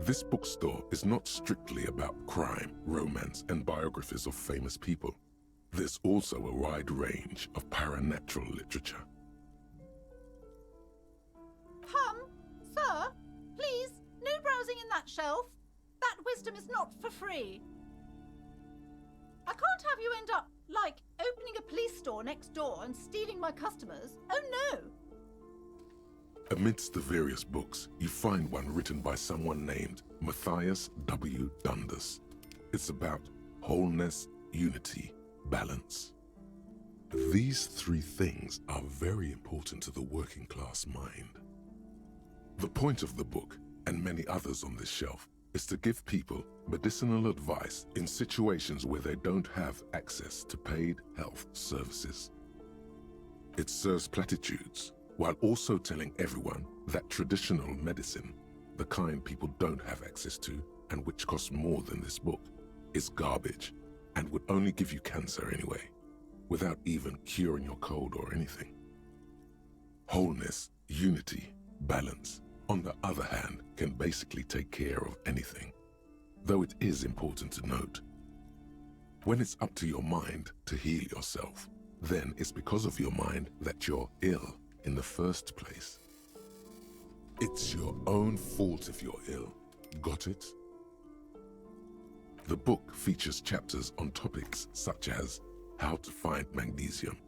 This bookstore is not strictly about crime, romance, and biographies of famous people. There's also a wide range of paranatural literature. Sir, please, no browsing in that shelf. That wisdom is not for free. I can't have you end up, like, opening a police store next door and stealing my customers. Oh no! Amidst the various books, you find one written by someone named Matthias W. Dundas. It's about wholeness, unity, balance. These three things are very important to the working class mind. The point of the book, and many others on this shelf, is to give people medicinal advice in situations where they don't have access to paid health services. It serves platitudes, while also telling everyone that traditional medicine, the kind people don't have access to and which costs more than this book, is garbage and would only give you cancer anyway, without even curing your cold or anything. Wholeness, unity, balance, on the other hand, can basically take care of anything, though it is important to note. When it's up to your mind to heal yourself, then it's because of your mind that you're ill in the first place. It's your own fault if you're ill. Got it? The book features chapters on topics such as how to find magnesium.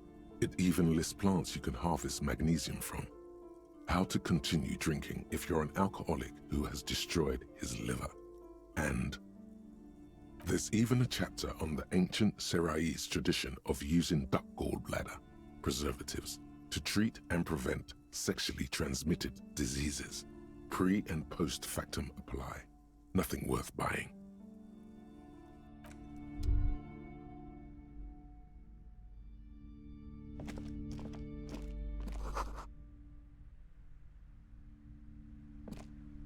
It even lists plants you can harvest magnesium from. How to continue drinking if you're an alcoholic who has destroyed his liver. And there's even a chapter on the ancient Seraïs tradition of using duck gallbladder preservatives to treat and prevent sexually transmitted diseases. Pre- and post-factum apply. Nothing worth buying.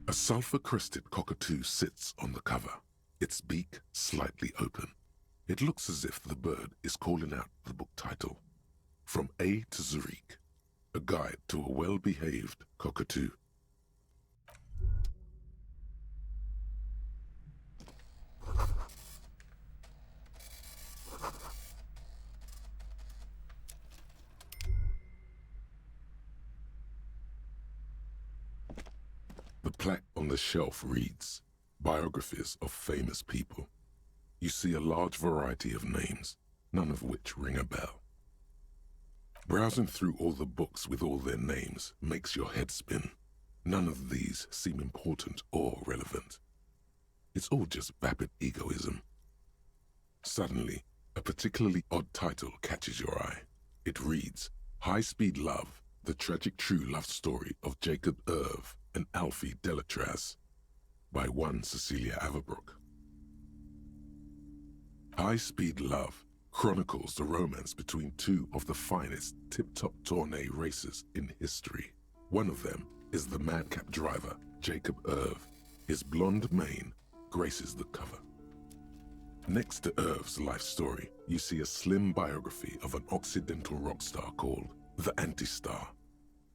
A sulfur-crested cockatoo sits on the cover, its beak slightly open. It looks as if the bird is calling out the book title, From A to Zurich, a guide to a well-behaved cockatoo. The plaque on the shelf reads, Biographies of Famous People. You see a large variety of names, none of which ring a bell. Browsing through all the books with all their names makes your head spin. None of these seem important or relevant. It's all just vapid egoism. Suddenly, a particularly odd title catches your eye. It reads, High Speed Love, the tragic true love story of Jacob Irv and Alfie Delatraz, by one Cecilia Averbrook. High Speed Love chronicles the romance between two of the finest tip-top tourney racers in history. One of them is the madcap driver, Jacob Irv. His blonde mane graces the cover. Next to Irv's life story, you see a slim biography of an Occidental rock star called the Anti-Star.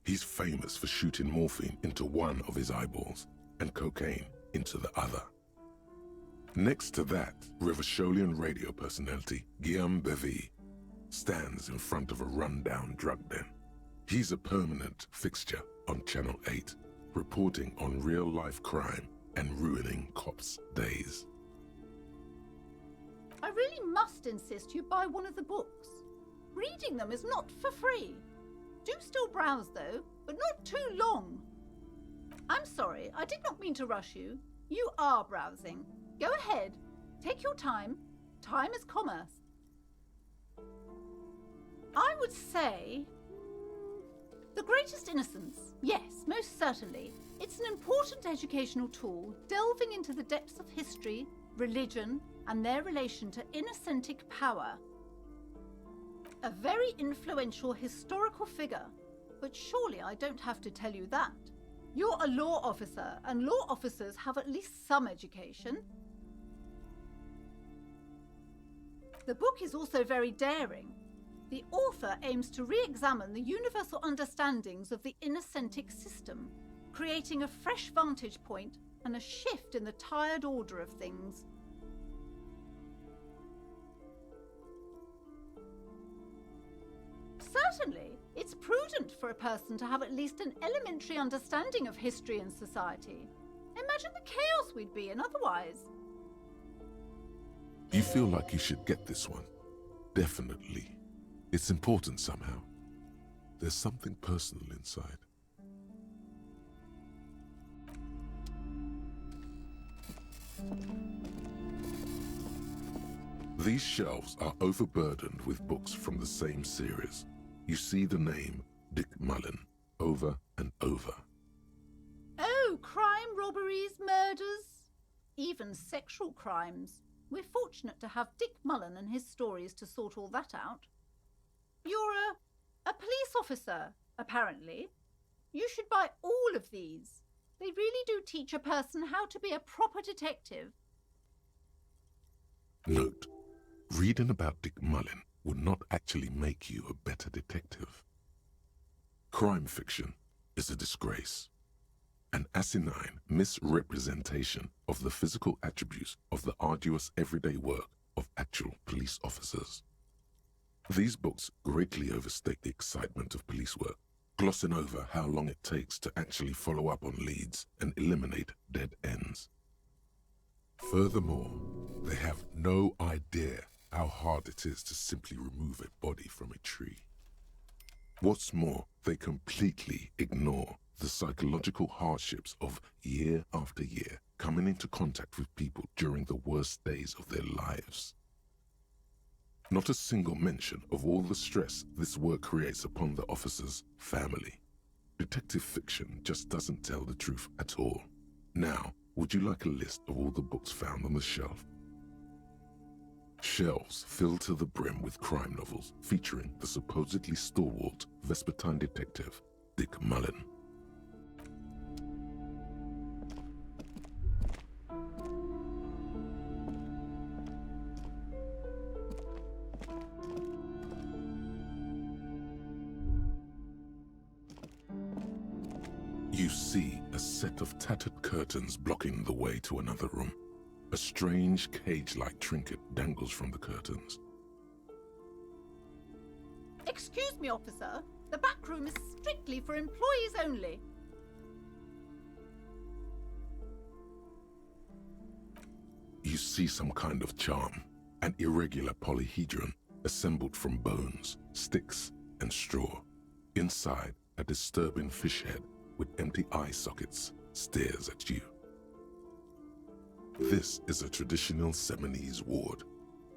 He's famous for shooting morphine into one of his eyeballs and cocaine into the other. Next to that, Revacholian radio personality Guillaume Bevy stands in front of a rundown drug den. He's a permanent fixture on Channel 8, reporting on real-life crime and ruining cops' days. I really must insist you buy one of the books. Reading them is not for free. Do still browse though, but not too long. I'm sorry, I did not mean to rush you. You are browsing. Go ahead, take your time. Time is commerce. I would say The Greatest Innocence. Yes, most certainly. It's an important educational tool delving into the depths of history, religion, and their relation to innocentic power. A very influential historical figure, but surely I don't have to tell you that. You're a law officer, and law officers have at least some education. The book is also very daring. The author aims to re-examine the universal understandings of the innocentic system, creating a fresh vantage point and a shift in the tired order of things. Certainly, it's prudent for a person to have at least an elementary understanding of history and society. Imagine the chaos we'd be in otherwise. You feel like you should get this one? Definitely. It's important somehow. There's something personal inside. These shelves are overburdened with books from the same series. You see the name Dick Mullen over and over. Oh, crime, robberies, murders, even sexual crimes. We're fortunate to have Dick Mullen and his stories to sort all that out. You're a police officer, apparently. You should buy all of these. They really do teach a person how to be a proper detective. Note, reading about Dick Mullen would not actually make you a better detective. Crime fiction is a disgrace, an asinine misrepresentation of the physical attributes of the arduous everyday work of actual police officers. These books greatly overstate the excitement of police work, glossing over how long it takes to actually follow up on leads and eliminate dead ends. Furthermore, they have no idea how hard it is to simply remove a body from a tree. What's more, they completely ignore the psychological hardships of year after year coming into contact with people during the worst days of their lives. Not a single mention of all the stress this work creates upon the officer's family. Detective fiction just doesn't tell the truth at all. Now, would you like a list of all the books found on the shelf? Shelves filled to the brim with crime novels featuring the supposedly stalwart Vespertine detective, Dick Mullen. You see a set of tattered curtains blocking the way to another room. A strange cage-like trinket dangles from the curtains. Excuse me, officer. The back room is strictly for employees only. You see some kind of charm, an irregular polyhedron assembled from bones, sticks, and straw. Inside, a disturbing fish head with empty eye sockets stares at you. This is a traditional Seminese ward,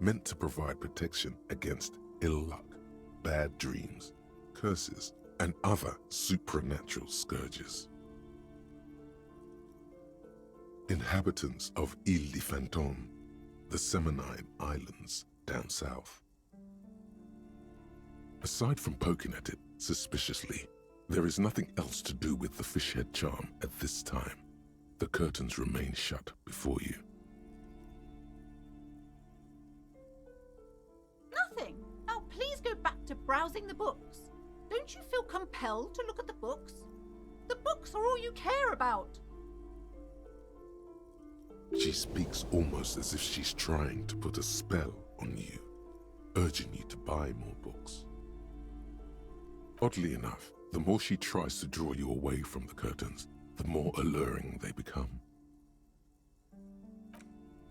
meant to provide protection against ill luck, bad dreams, curses, and other supernatural scourges. Inhabitants of Île de Fantôme, the Seminine Islands down south. Aside from poking at it suspiciously, there is nothing else to do with the fish head charm at this time. The curtains remain shut before you. Nothing. Now please go back to browsing the books. Don't you feel compelled to look at the books? The books are all you care about. She speaks almost as if she's trying to put a spell on you, urging you to buy more books. Oddly enough, the more she tries to draw you away from the curtains, the more alluring they become.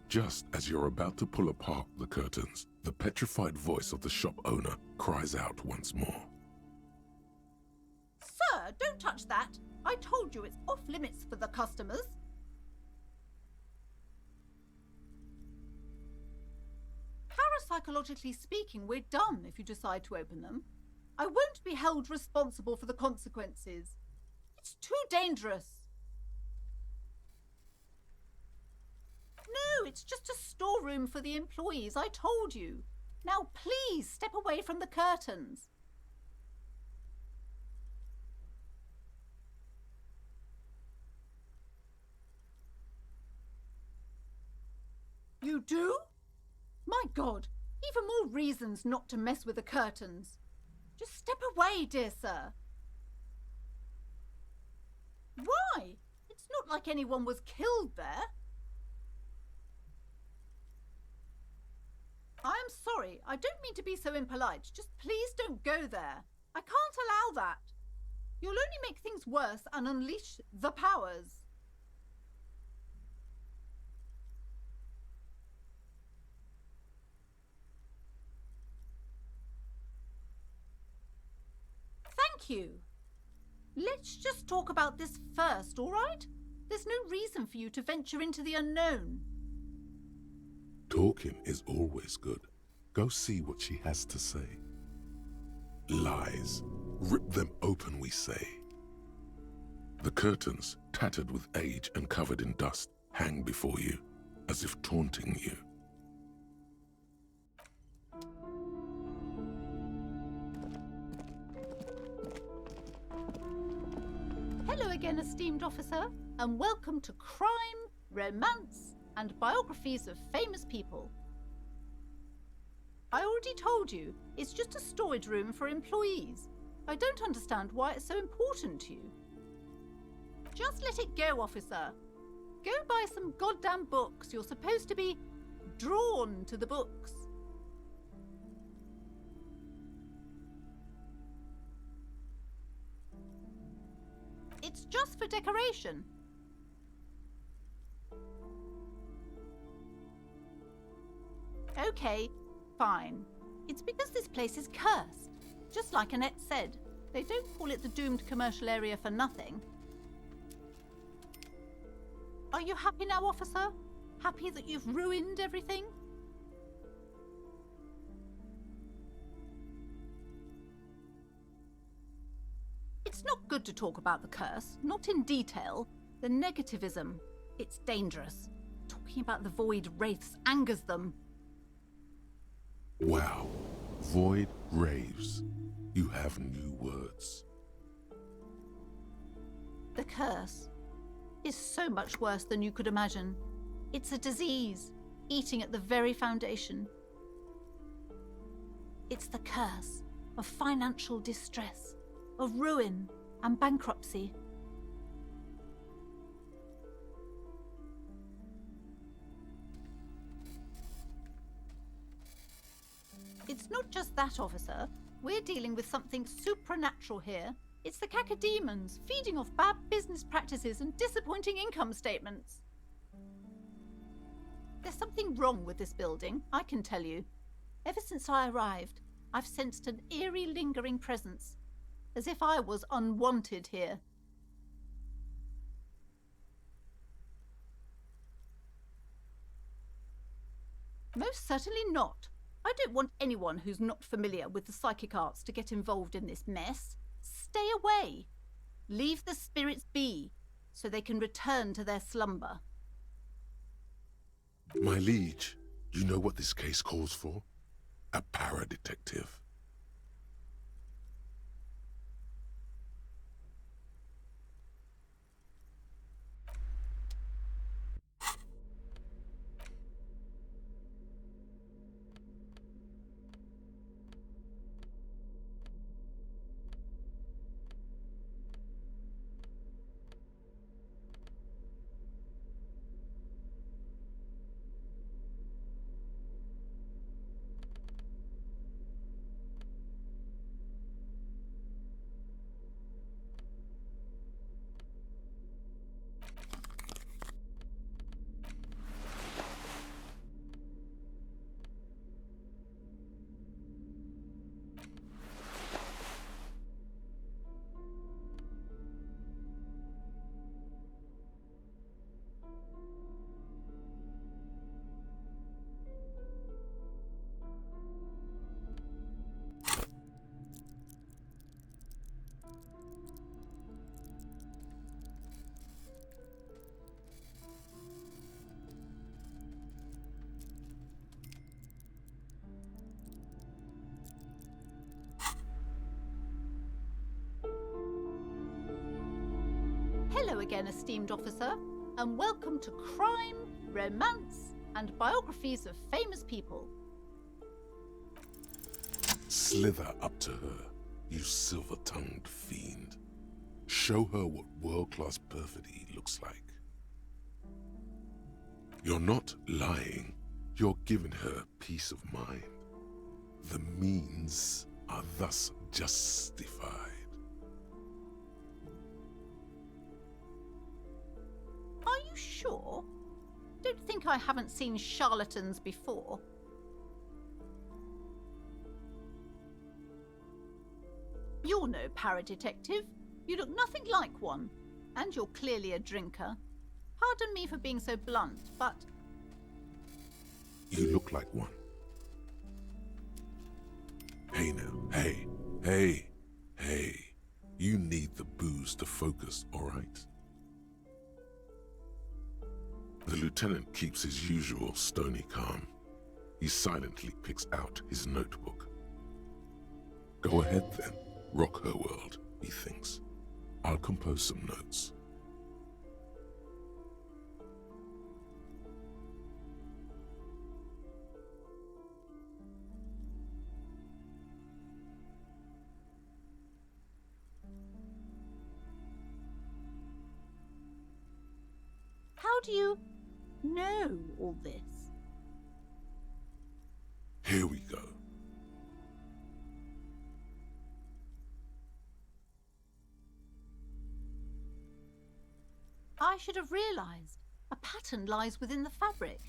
Just as you're about to pull apart the curtains, the petrified voice of the shop owner cries out once more. Sir, don't touch that. I told you it's off limits for the customers. Parapsychologically speaking, we're done if you decide to open them. I won't be held responsible for the consequences. It's too dangerous. No, it's just a storeroom for the employees, I told you. Now please step away from the curtains. You do? My God, even more reasons not to mess with the curtains. Just step away, dear sir. Why? It's looked like anyone was killed there. I am sorry, I don't mean to be so impolite. Just please don't go there. I can't allow that. You'll only make things worse and unleash the powers. Thank you. Let's just talk about this first, all right? There's no reason for you to venture into the unknown. Talking is always good. Go see what she has to say. Lies. Rip them open, we say. The curtains, tattered with age and covered in dust, hang before you, as if taunting you. Hello again, esteemed officer, and welcome to Crime, Romance, and Biographies of Famous People. I already told you, it's just a storage room for employees. I don't understand why it's so important to you. Just let it go, officer. Go buy some goddamn books. You're supposed to be drawn to the books. It's just for decoration. Okay, fine. It's because this place is cursed. Just like Annette said, they don't call it the doomed commercial area for nothing. Are you happy now, officer? Happy that you've ruined everything? It's not good to talk about the curse, not in detail. The negativism, it's dangerous. Talking about the void wraiths angers them. Wow. Void raves. You have new words. The curse is so much worse than you could imagine. It's a disease, eating at the very foundation. It's the curse of financial distress, of ruin and bankruptcy. It's not just that, officer. We're dealing with something supernatural here. It's the cacodemons feeding off bad business practices and disappointing income statements. There's something wrong with this building, I can tell you. Ever since I arrived, I've sensed an eerie, lingering presence, as if I was unwanted here. Most certainly not. I don't want anyone who's not familiar with the psychic arts to get involved in this mess. Stay away. Leave the spirits be, so they can return to their slumber. My liege, you know what this case calls for? A para-detective. Hello again, esteemed officer, and welcome to Crime, Romance, and Biographies of Famous People. Slither up to her, you silver-tongued fiend. Show her what world-class perfidy looks like. You're not lying. You're giving her peace of mind. The means are thus justified. Are you sure? Don't think I haven't seen charlatans before. You're no paradetective. You look nothing like one. And you're clearly a drinker. Pardon me for being so blunt, but... You look like one. Hey now, hey. You need the booze to focus, all right? The lieutenant keeps his usual stony calm. He silently picks out his notebook. Go ahead then, rock her world, he thinks. I'll compose some notes. How do you know all this? Here we go. I should have realized. A pattern lies within the fabric.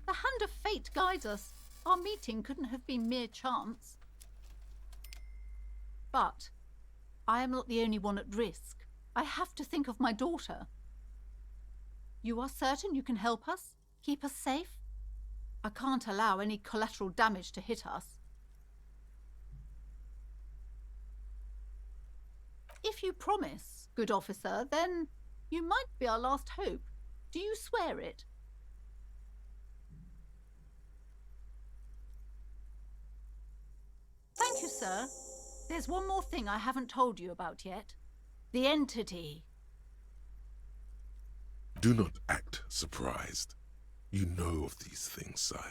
The hand of fate guides us. Our meeting couldn't have been mere chance. But I am not the only one at risk. I have to think of my daughter. You are certain you can help us? Keep us safe? I can't allow any collateral damage to hit us. If you promise, good officer, then you might be our last hope. Do you swear it? Thank you, sir. There's one more thing I haven't told you about yet. The entity. Do not act surprised. You know of these things, sire.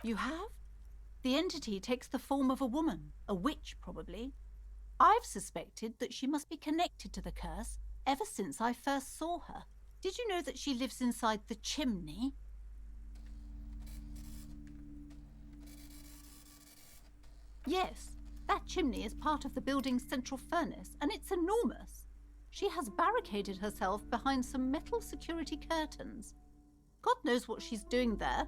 You have? The entity takes the form of a woman, a witch probably. I've suspected that she must be connected to the curse ever since I first saw her. Did you know that she lives inside the chimney? Yes, that chimney is part of the building's central furnace, and it's enormous. She has barricaded herself behind some metal security curtains. God knows what she's doing there.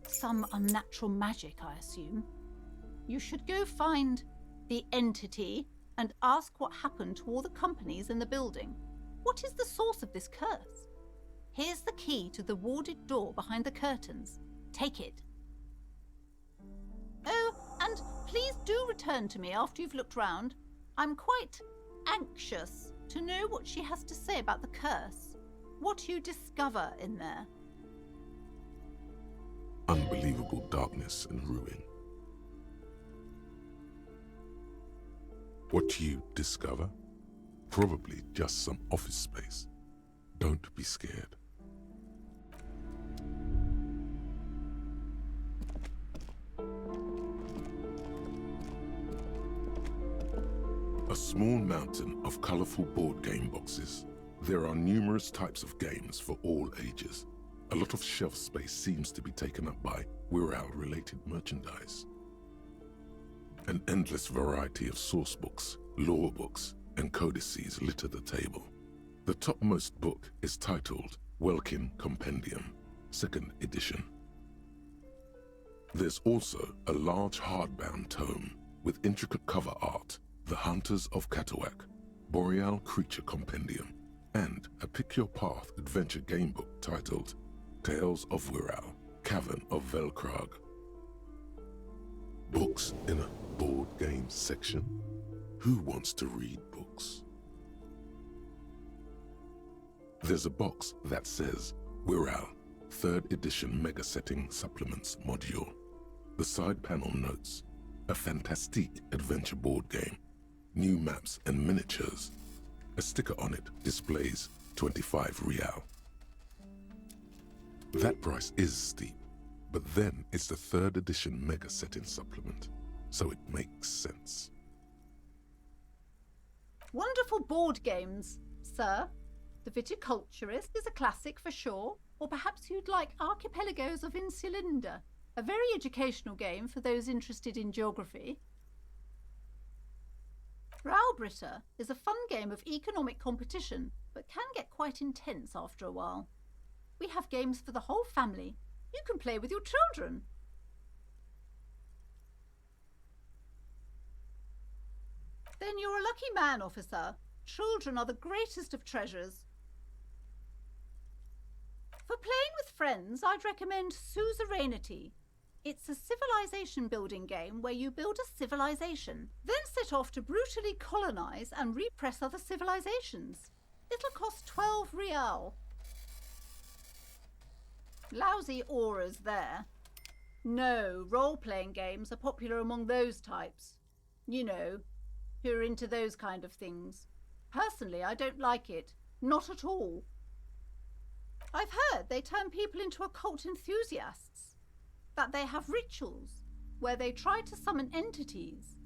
Some unnatural magic, I assume. You should go find the entity and ask what happened to all the companies in the building. What is the source of this curse? Here's the key to the warded door behind the curtains. Take it. Oh, and please do return to me after you've looked round. I'm quite anxious to know what she has to say about the curse. What you discover in there. Unbelievable darkness and ruin. What you discover? Probably just some office space. Don't be scared. A small mountain of colorful board game boxes. There are numerous types of games for all ages. A lot of shelf space seems to be taken up by Wirral-related merchandise. An endless variety of source books, lore books, and codices litter the table. The topmost book is titled Welkin Compendium, 2nd edition. There's also a large hardbound tome with intricate cover art, The Hunters of Katawak, Boreal Creature Compendium, and a Pick Your Path adventure game book titled Tales of Wirral, Cavern of Velkrag. Books in a board game section? Who wants to read books? There's a box that says Wirral, 3rd edition Mega Setting Supplements Module. The side panel notes, a fantastique adventure board game, new maps and miniatures. A sticker on it displays 25 real. That price is steep, but then it's the 3rd edition Mega Setting Supplement. so it makes sense. Wonderful board games, sir. The Viticulturist is a classic for sure, or perhaps you'd like Archipelagos of Insulinda, a very educational game for those interested in geography. Graubritter is a fun game of economic competition, but can get quite intense after a while. We have games for the whole family. You can play with your children. Then you're a lucky man, officer. Children are the greatest of treasures. For playing with friends, I'd recommend Suzerainty. It's a civilization building game where you build a civilization, then set off to brutally colonize and repress other civilizations. It'll cost 12 real. Lousy auras there. No, role-playing games are popular among those types. You know, who are into those kind of things. Personally, I don't like it. Not at all. I've heard they turn people into occult enthusiasts. That they have rituals where they try to summon entities.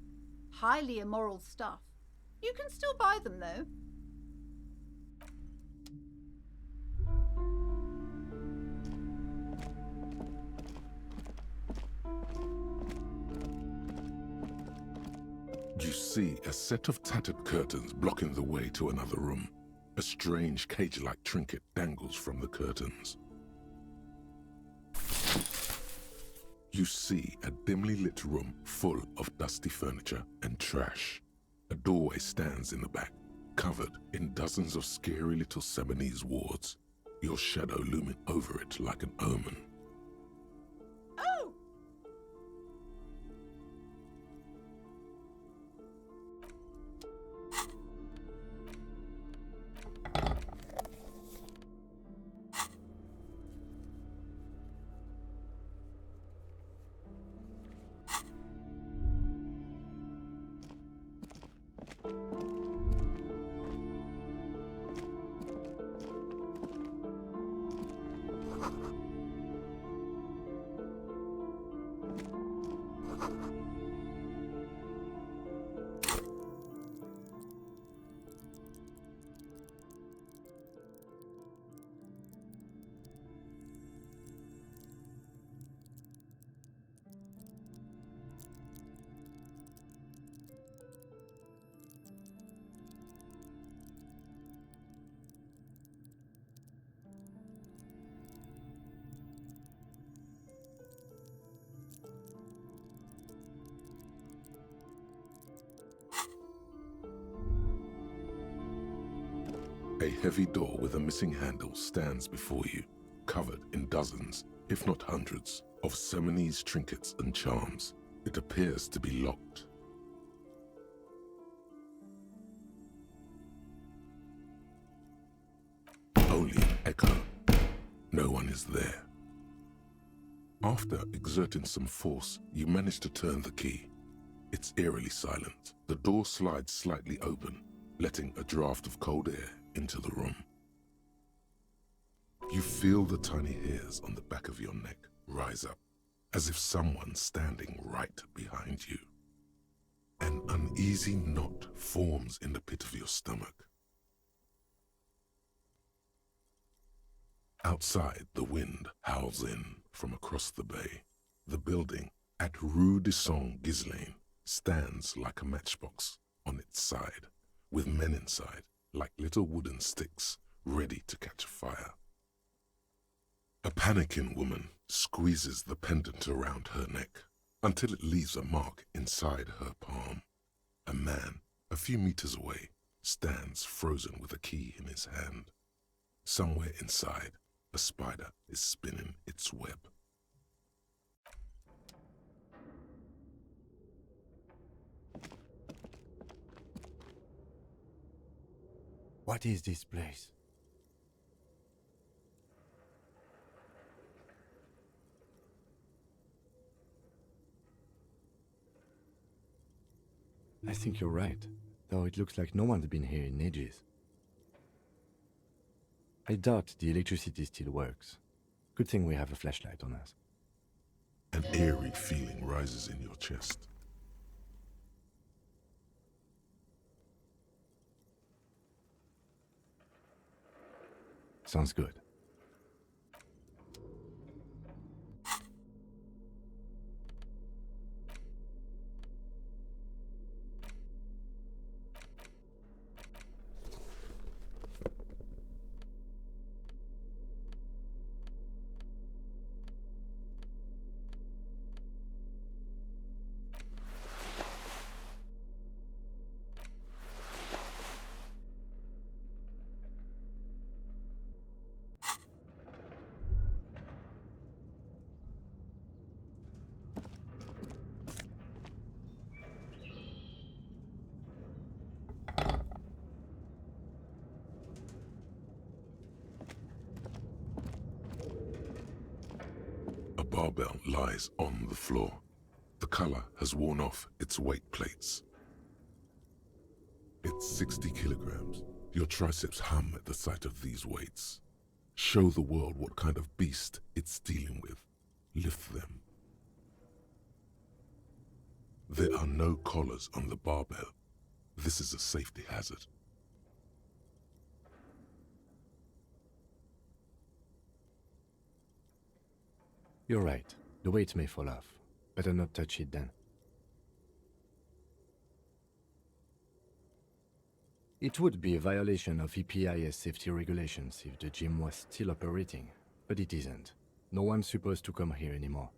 Highly immoral stuff. You can still buy them, though. You see a set of tattered curtains blocking the way to another room. A strange cage-like trinket dangles from the curtains. You see a dimly lit room full of dusty furniture and trash. A doorway stands in the back, covered in dozens of scary little Seminese wards, your shadow looming over it like an omen. Oh! A heavy door with a missing handle stands before you, covered in dozens, if not hundreds, of Seminese trinkets and charms. It appears to be locked. Only an echo. No one is there. After exerting some force, you manage to turn the key. It's eerily silent. The door slides slightly open, letting a draft of cold air into the room. You feel the tiny hairs on the back of your neck rise up, as if someone's standing right behind you. An uneasy knot forms in the pit of your stomach. Outside, the wind howls in from across the bay. The building at Rue de Saint-Ghislain stands like a matchbox on its side, with men inside, like little wooden sticks, ready to catch fire. A panicking woman squeezes the pendant around her neck until it leaves a mark inside her palm. A man, a few meters away, stands frozen with a key in his hand. Somewhere inside, a spider is spinning its web. What is this place? I think you're right, though it looks like no one's been here in ages. I doubt the electricity still works. Good thing we have a flashlight on us. An eerie feeling rises in your chest. Sounds good. A barbell lies on the floor. The color has worn off its weight plates. It's 60 kilograms. Your triceps hum at the sight of these weights. Show the world what kind of beast it's dealing with. Lift them. There are no collars on the barbell. This is a safety hazard. You're right. The weight may fall off. Better not touch it then. It would be a violation of EPIS safety regulations if the gym was still operating, but it isn't. No one's supposed to come here anymore.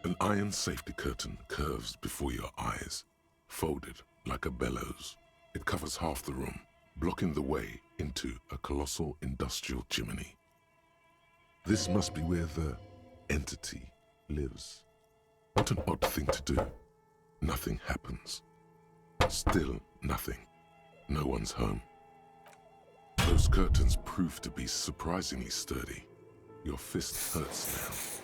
An iron safety curtain curves before your eyes, folded like a bellows. It covers half the room, blocking the way into a colossal industrial chimney. This must be where the entity lives. What an odd thing to do. Nothing happens. Still nothing. No one's home. Those curtains prove to be surprisingly sturdy. Your fist hurts now.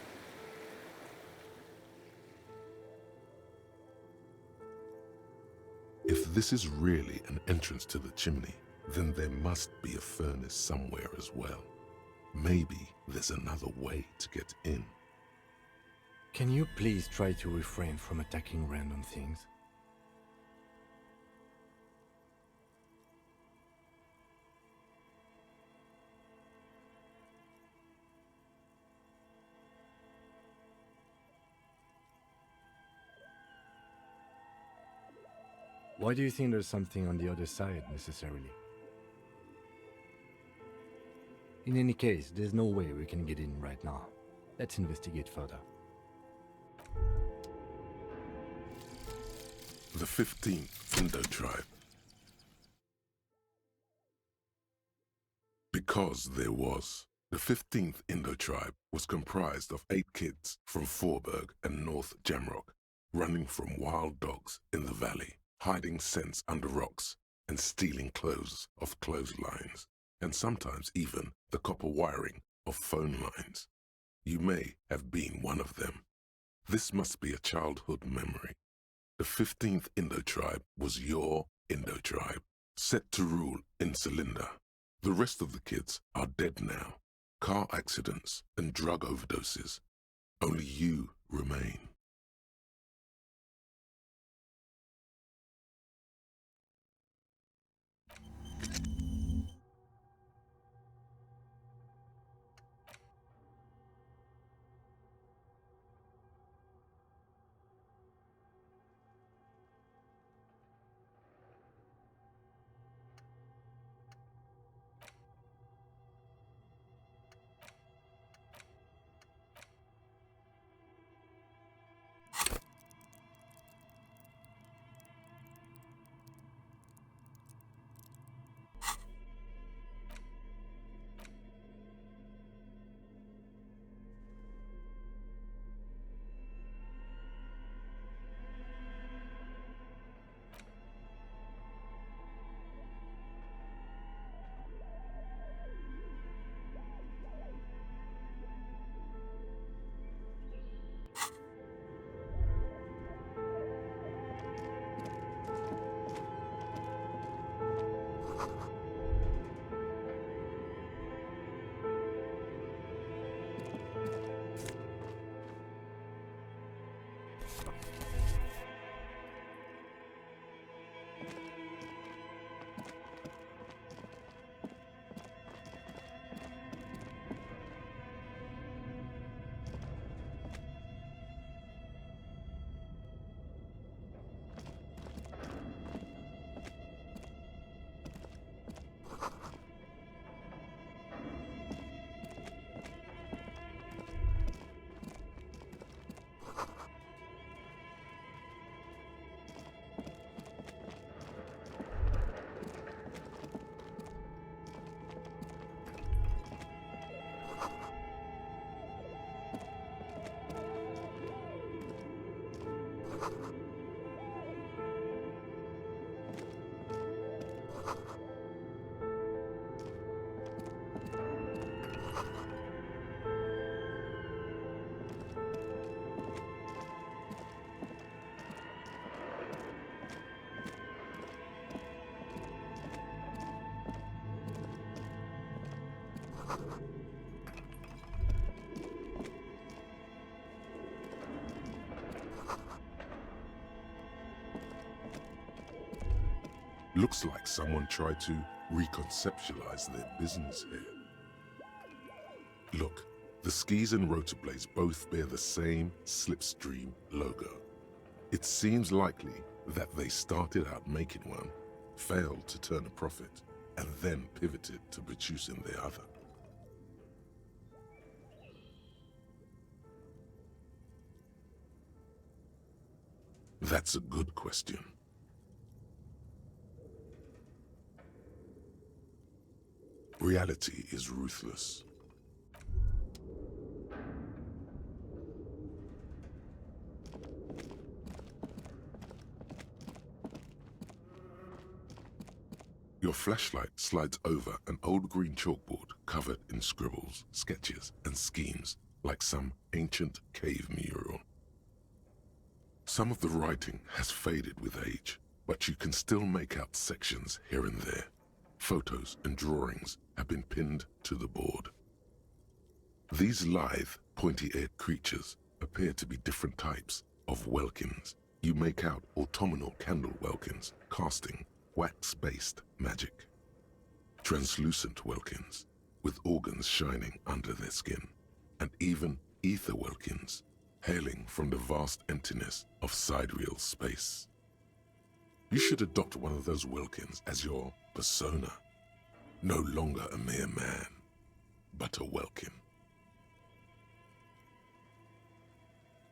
If this is really an entrance to the chimney, then there must be a furnace somewhere as well. Maybe there's another way to get in. Can you please try to refrain from attacking random things? Why do you think there's something on the other side, necessarily? In any case, there's no way we can get in right now. Let's investigate further. The 15th Indo tribe. Because there was The 15th Indo-tribe was comprised of 8 kids from Forberg and North Jamrock, running from wild dogs in the valley, hiding scents under rocks, and stealing clothes off clotheslines, and sometimes even the copper wiring of phone lines. You may have been one of them. This must be a childhood memory. The 15th Indo-tribe was your Indo-tribe, set to rule in Celinda. The rest of the kids are dead now. Car accidents and drug overdoses. Only you remain. Looks like someone tried to reconceptualize their business here. Look, the skis and rotor blades both bear the same Slipstream logo. It seems likely that they started out making one, failed to turn a profit, and then pivoted to producing the other. That's a good question. Reality is ruthless. Your flashlight slides over an old green chalkboard covered in scribbles, sketches, and schemes like some ancient cave mural. Some of the writing has faded with age, but you can still make out sections here and there. Photos and drawings have been pinned to the board. These lithe, pointy-eared creatures appear to be different types of welkins. You make out autumnal candle welkins casting wax-based magic. Translucent welkins with organs shining under their skin, and even ether welkins hailing from the vast emptiness of sidereal space. You should adopt one of those welkins as your persona. No longer a mere man, but a welkin.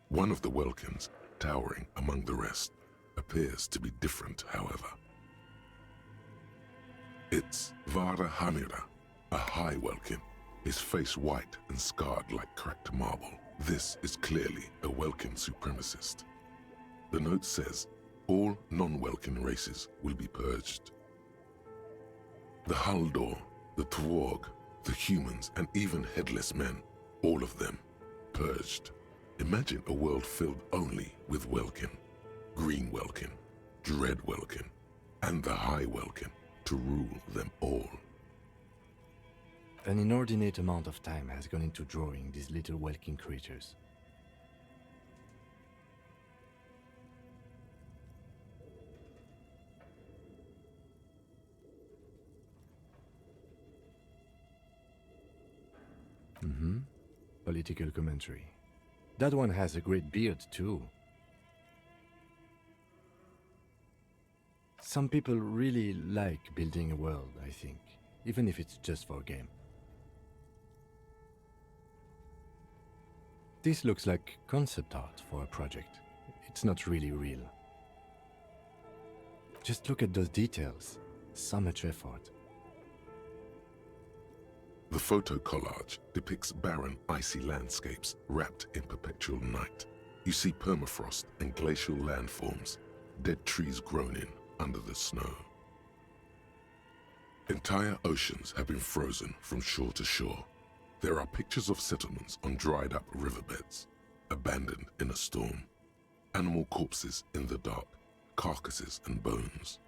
One of the welkins, towering among the rest, appears to be different, however. It's Vara Hamira, a high welkin, his face white and scarred like cracked marble. This is clearly a Welkin supremacist. The note says, all non-Welkin races will be purged. The Haldor, the Twarg, the humans, and even headless men, all of them, purged. Imagine a world filled only with Welkin, Green Welkin, Dread Welkin, and the High Welkin to rule them all. An inordinate amount of time has gone into drawing these little Welkin creatures. Political commentary. That one has a great beard too. Some people really like building a world, I think, even if it's just for a game. This looks like concept art for a project. It's not really real. Just look at those details. So much effort. The photo collage depicts barren, icy landscapes wrapped in perpetual night. You see permafrost and glacial landforms, dead trees grown in under the snow. Entire oceans have been frozen from shore to shore. There are pictures of settlements on dried up riverbeds, abandoned in a storm. Animal corpses in the dark, carcasses and bones.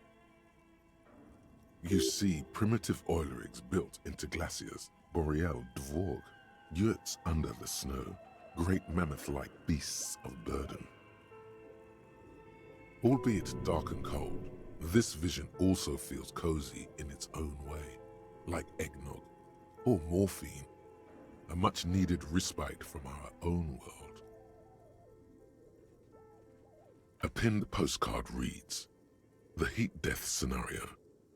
You see primitive oil rigs built into glaciers, boreal dvorg, yurts under the snow, great mammoth-like beasts of burden. Albeit dark and cold, this vision also feels cozy in its own way, like eggnog or morphine, a much-needed respite from our own world. A pinned postcard reads, "The heat death scenario.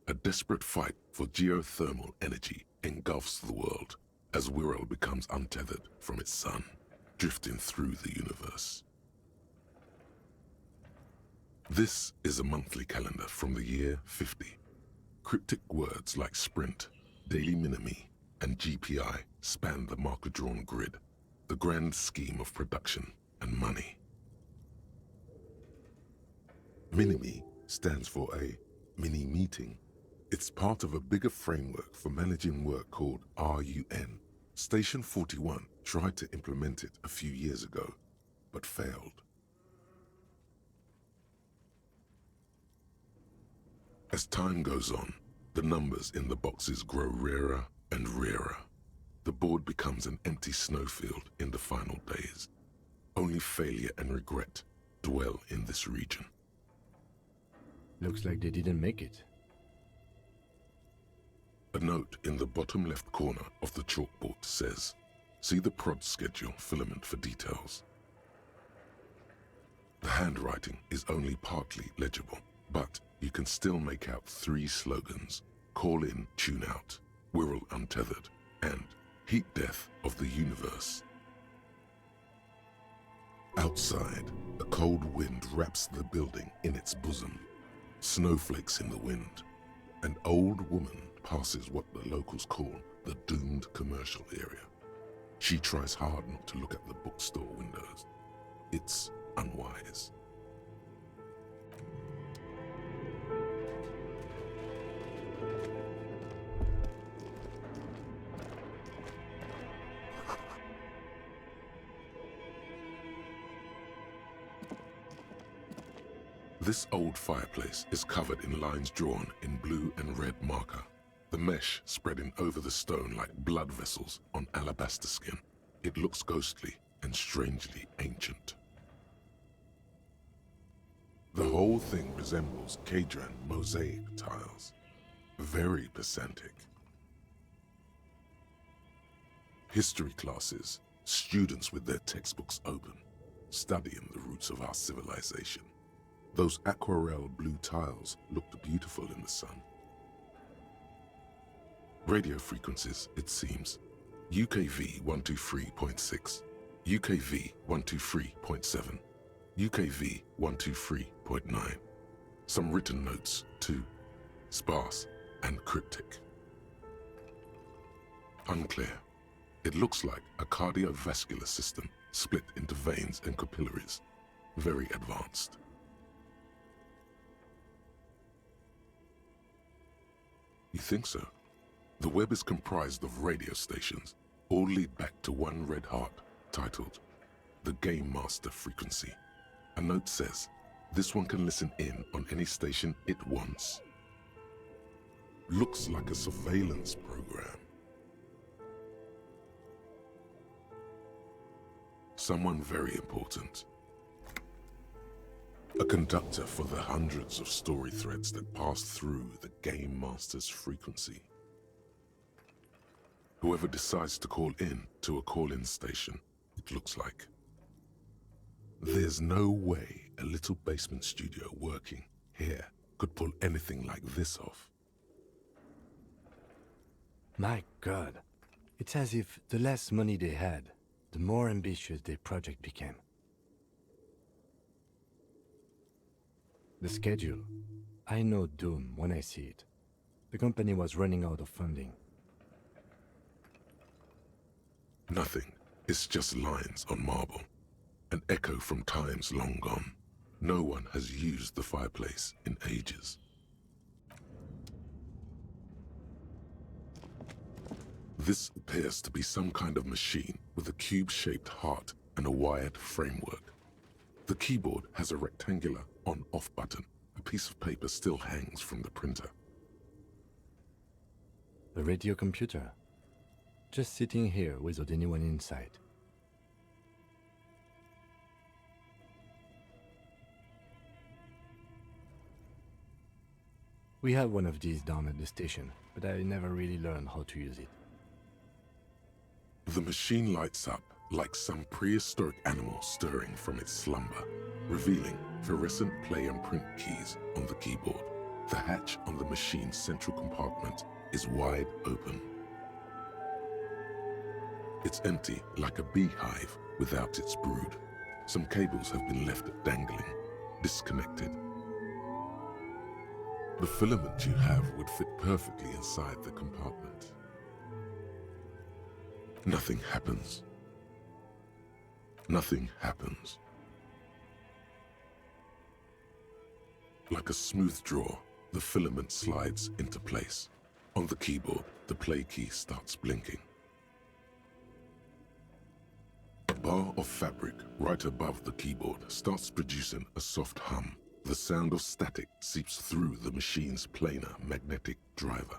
A desperate fight for geothermal energy engulfs the world as Wirral becomes untethered from its sun, drifting through the universe." This is a monthly calendar from the year 50. Cryptic words like sprint, daily minimi, and GPI span the marker-drawn grid, the grand scheme of production and money. Minimi stands for a mini-meeting. It's part of a bigger framework for managing work called RUN. Station 41 tried to implement it a few years ago, but failed. As time goes on, the numbers in the boxes grow rarer and rarer. The board becomes an empty snowfield in the final days. Only failure and regret dwell in this region. Looks like they didn't make it. A note in the bottom left corner of the chalkboard says, "See the prod schedule filament for details." The handwriting is only partly legible, but you can still make out 3 slogans: "Call in, tune out," "Wirral untethered," and "Heat death of the universe." Outside, a cold wind wraps the building in its bosom. Snowflakes in the wind. An old woman passes what the locals call the doomed commercial area. She tries hard not to look at the bookstore windows. It's unwise. This old fireplace is covered in lines drawn in blue and red marker, the mesh spreading over the stone like blood vessels on alabaster skin. It looks ghostly and strangely ancient. The whole thing resembles Kadran mosaic tiles. Very pesantic. History classes, students with their textbooks open, studying the roots of our civilization. Those aquarelle blue tiles looked beautiful in the sun. Radio frequencies, it seems. UKV 123.6, UKV 123.7, UKV 123.9. Some written notes, too. Sparse and cryptic. Unclear. It looks like a cardiovascular system split into veins and capillaries. Very advanced. You think so? The web is comprised of radio stations, all lead back to one red heart, titled the Game Master Frequency. A note says, this one can listen in on any station it wants. Looks like a surveillance program. Someone very important. A conductor for the hundreds of story threads that pass through the Game Master's frequency. Whoever decides to call in to a call-in station, it looks like. There's no way a little basement studio working here could pull anything like this off. My God, it's as if the less money they had, the more ambitious their project became. The schedule. I know doom when I see it. The company was running out of funding. Nothing. It's just lines on marble. An echo from times long gone. No one has used the fireplace in ages. This appears to be some kind of machine with a cube-shaped heart and a wired framework. The keyboard has a rectangular on-off button. A piece of paper still hangs from the printer. The radio computer. Just sitting here without anyone inside. We have one of these down at the station, but I never really learned how to use it. The machine lights up like some prehistoric animal stirring from its slumber, revealing fluorescent play and print keys on the keyboard. The hatch on the machine's central compartment is wide open. It's empty like a beehive without its brood. Some cables have been left dangling, disconnected. The filament you have would fit perfectly inside the compartment. Nothing happens. Nothing happens. Like a smooth draw, the filament slides into place. On the keyboard, the play key starts blinking. A bar of fabric right above the keyboard starts producing a soft hum. The sound of static seeps through the machine's planar magnetic driver.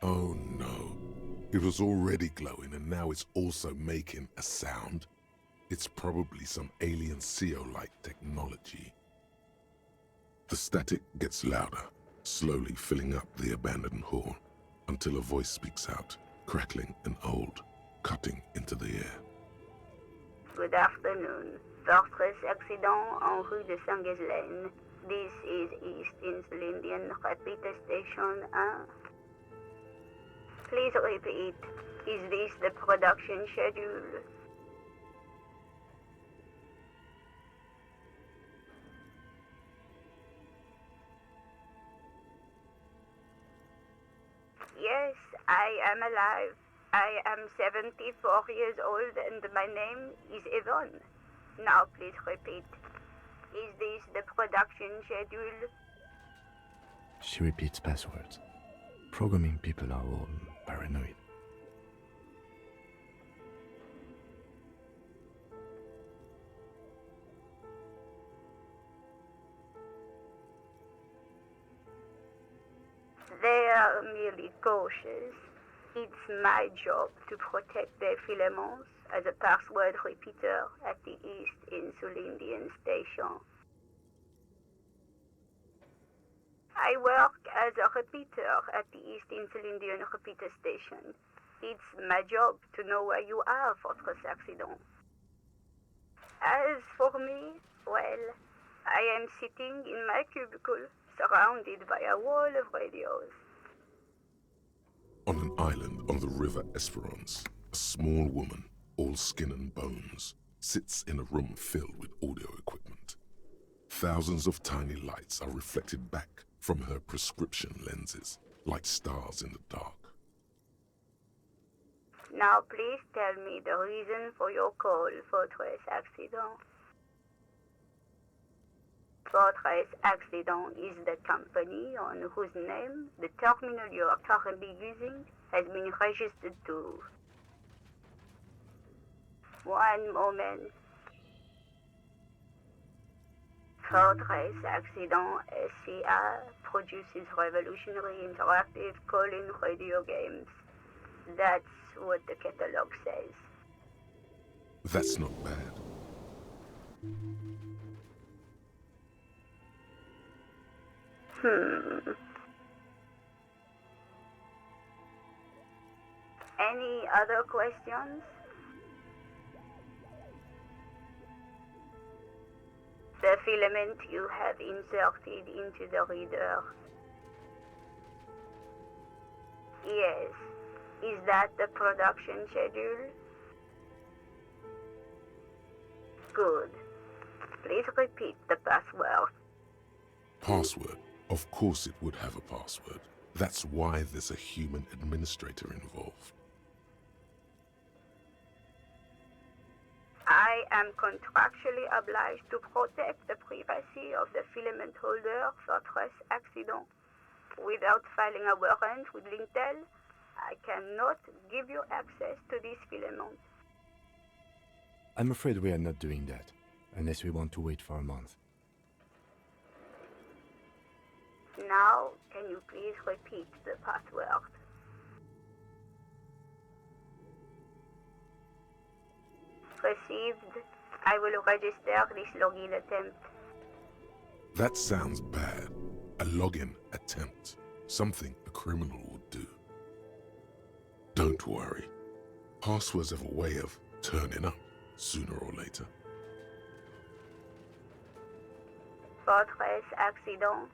Oh no. It was already glowing and now it's also making a sound. It's probably some alien CO-like technology. The static gets louder, slowly filling up the abandoned hall, until a voice speaks out, crackling and old, cutting into the air. Good afternoon. Fortress accident en rue de Saint-Ghislaine. This is East Insulindian Repeater Station 1. Please repeat. Is this the production schedule? Yes, I am alive. I am 74 years old and my name is Yvonne. Now please repeat. Is this the production schedule? She repeats passwords. Programming people are all paranoid. They are merely cautious. It's my job to protect their filaments as a password repeater at the East Insulindian Station. I work as a repeater at the East Insulindian Repeater Station. It's my job to know where you are, Fortress Accident. As for me, well, I am sitting in my cubicle, surrounded by a wall of radios. On an island on the river Esperance, a small woman, all skin and bones, sits in a room filled with audio equipment. Thousands of tiny lights are reflected back from her prescription lenses, like stars in the dark. Now please tell me the reason for your call, Fortress Accident. Fortress Accident is the company on whose name the terminal you are currently using has been registered to. One moment. Fortress Accident SCA produces revolutionary interactive call-in radio games. That's what the catalog says. That's not bad. Any other questions? The filament you have inserted into the reader. Yes. Is that the production schedule? Good. Please repeat the password. Password? Of course it would have a password. That's why there's a human administrator involved. I am contractually obliged to protect the privacy of the filament holder Fortress Accident. Without filing a warrant with INTELLO, I cannot give you access to this filament. I'm afraid we are not doing that, unless we want to wait for a month. Now, can you please repeat the password? Received. I will register this login attempt. That sounds bad. A login attempt. Something a criminal would do. Don't worry. Passwords have a way of turning up sooner or later. Fortress Accident,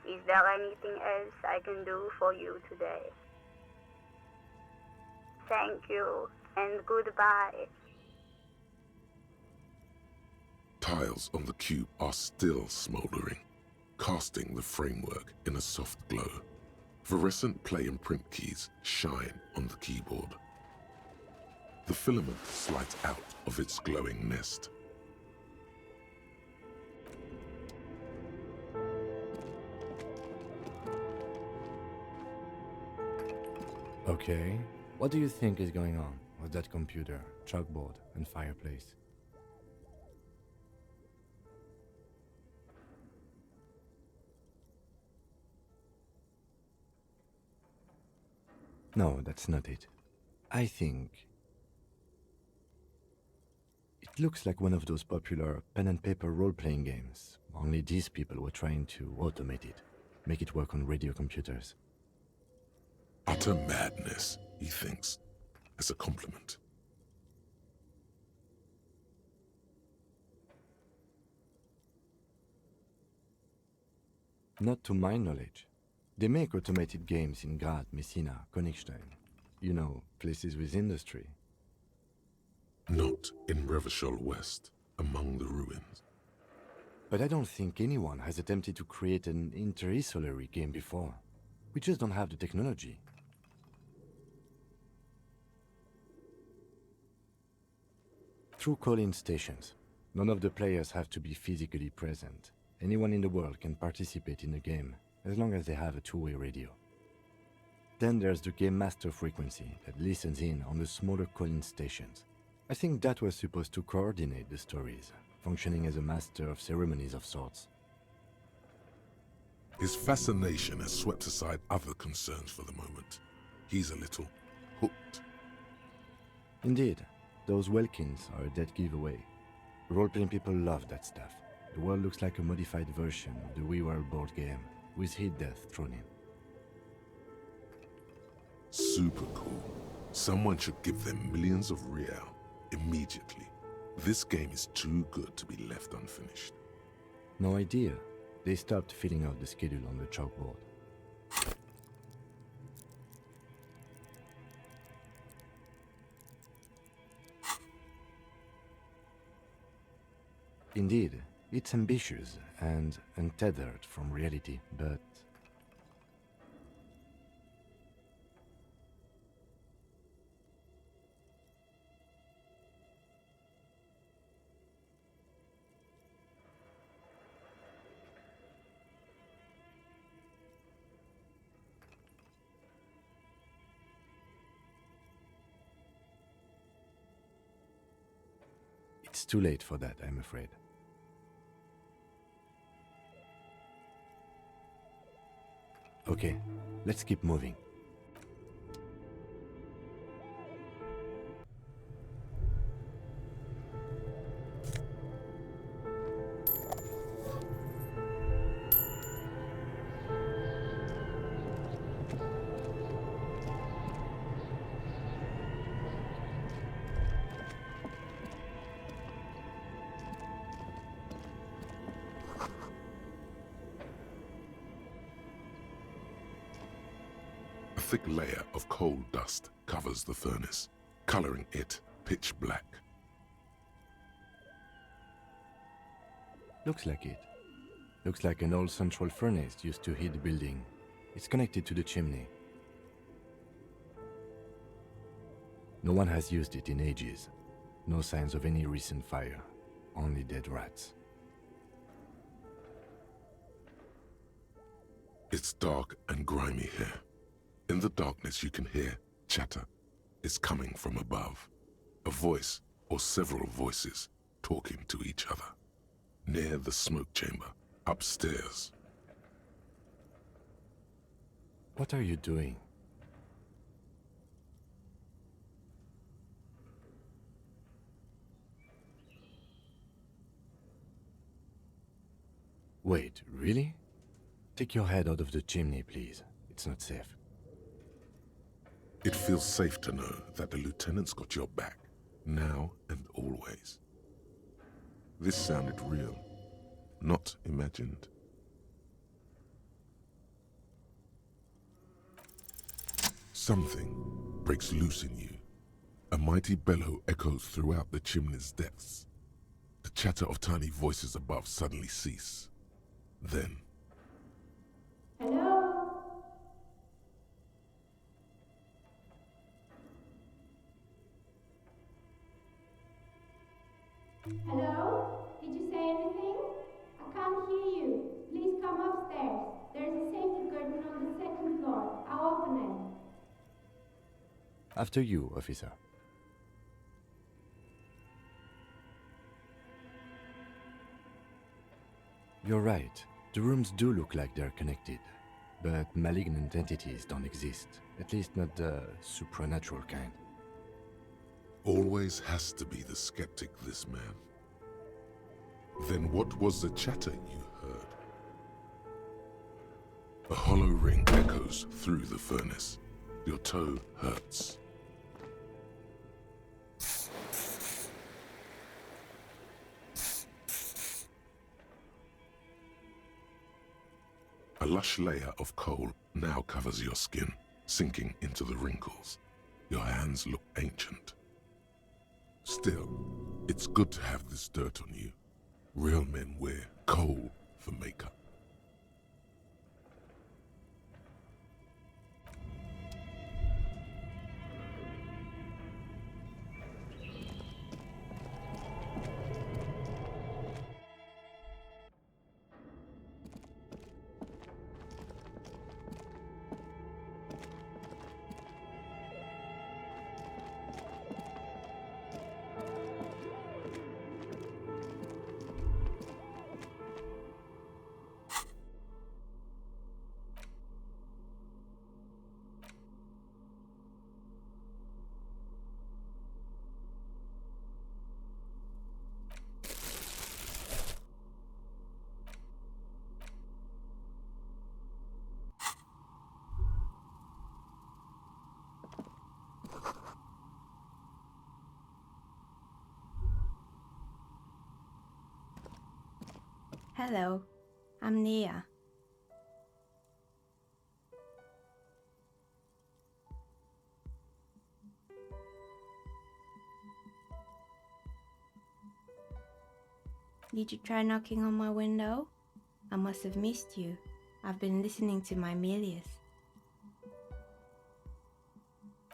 is there anything else I can do for you today? Thank you, and goodbye. Tiles on the cube are still smoldering, casting the framework in a soft glow. Fluorescent play and print keys shine on the keyboard. The filament slides out of its glowing nest. Okay, what do you think is going on with that computer, chalkboard, and fireplace? No, that's not it. I think it looks like one of those popular pen and paper role-playing games, only these people were trying to automate it, make it work on radio computers. Utter madness, he thinks, as a compliment. Not to my knowledge. They make automated games in Graz, Messina, Königstein. You know, places with industry. Not in Revachol West, among the ruins. But I don't think anyone has attempted to create an inter-isolary game before. We just don't have the technology. Through call-in stations, none of the players have to be physically present. Anyone in the world can participate in the game, as long as they have a two-way radio. Then there's the Game Master frequency that listens in on the smaller call-in stations. I think that was supposed to coordinate the stories, functioning as a master of ceremonies of sorts. His fascination has swept aside other concerns for the moment. He's a little hooked. Indeed, those Welkins are a dead giveaway. Role-playing people love that stuff. The world looks like a modified version of the WeWorld board game, with hit death thrown in. Super cool. Someone should give them millions of real immediately. This game is too good to be left unfinished. No idea. They stopped filling out the schedule on the chalkboard. Indeed, it's ambitious and untethered from reality, but It's too late for that, I'm afraid. Okay, let's keep moving. A thick layer of coal dust covers the furnace, coloring it pitch black. Looks like it. Looks like an old central furnace used to heat the building. It's connected to the chimney. No one has used it in ages. No signs of any recent fire. Only dead rats. It's dark and grimy here. In the darkness you can hear chatter. It's coming from above. A voice or several voices talking to each other. Near the smoke chamber, upstairs. What are you doing? Wait, really? Take your head out of the chimney, please. It's not safe. It feels safe to know that the lieutenant's got your back, now and always. This sounded real, not imagined. Something breaks loose in you. A mighty bellow echoes throughout the chimney's depths. The chatter of tiny voices above suddenly cease. Then, Hello? Hello? Did you say anything? I can't hear you. Please come upstairs. There's a safety curtain on the second floor. I'll open it. After you, officer. You're right. The rooms do look like they're connected, but malignant entities don't exist. At least not the supernatural kind. always has to be the skeptic, this man. Then what was the chatter you heard? A hollow ring echoes through the furnace. Your toe hurts. A lush layer of coal now covers your skin, sinking into the wrinkles. Your hands look ancient. Still, it's good to have this dirt on you. Real men wear coal for makeup. Hello, I'm Nia. Did you try knocking on my window? I must have missed you. I've been listening to my Melius.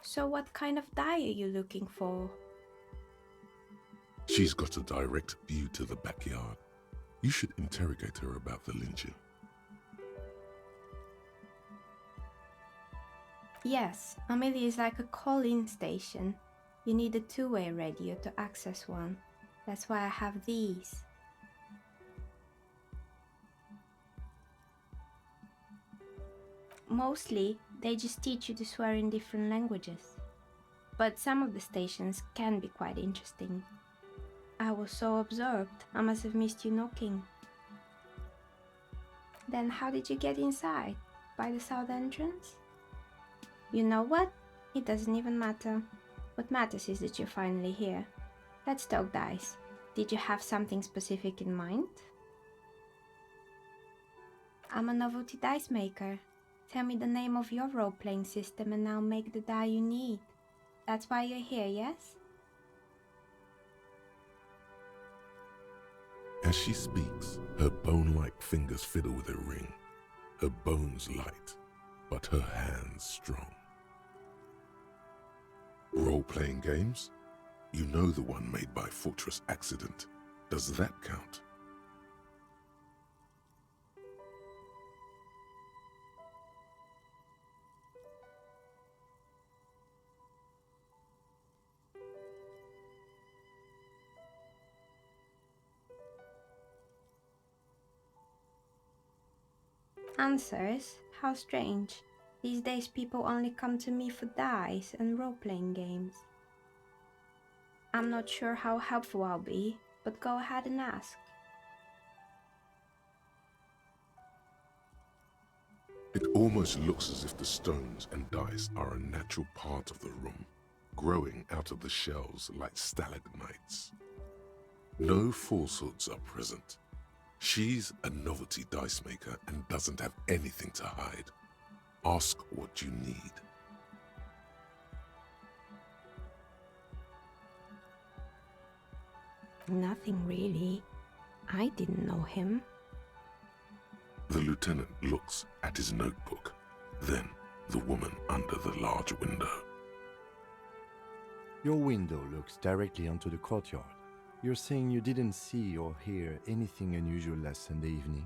So what kind of dye are you looking for? She's got a direct view to the backyard. You should interrogate her about the lynching. Yes, Amelia is like a call-in station. You need a two-way radio to access one. That's why I have these. Mostly, they just teach you to swear in different languages. But some of the stations can be quite interesting. I was so absorbed, I must have missed you knocking. Then how did you get inside? By the south entrance? You know what? It doesn't even matter. What matters is that you're finally here. Let's talk dice. Did you have something specific in mind? I'm a novelty dice maker. Tell me the name of your role-playing system and I'll make the die you need. That's why you're here, yes? As she speaks, her bone-like fingers fiddle with a ring. Her bones light, but her hands strong. Role-playing games? You know the one made by Fortress Accident. Does that count? Answers? How strange. These days people only come to me for dice and role-playing games. I'm not sure how helpful I'll be, but go ahead and ask. It almost looks as if the stones and dice are a natural part of the room, growing out of the shells like stalagmites. No falsehoods are present. She's a novelty dice maker and doesn't have anything to hide. Ask what you need. Nothing really. I didn't know him. The lieutenant looks at his notebook, then the woman under the large window. Your window looks directly onto the courtyard. You're saying you didn't see or hear anything unusual last Sunday evening?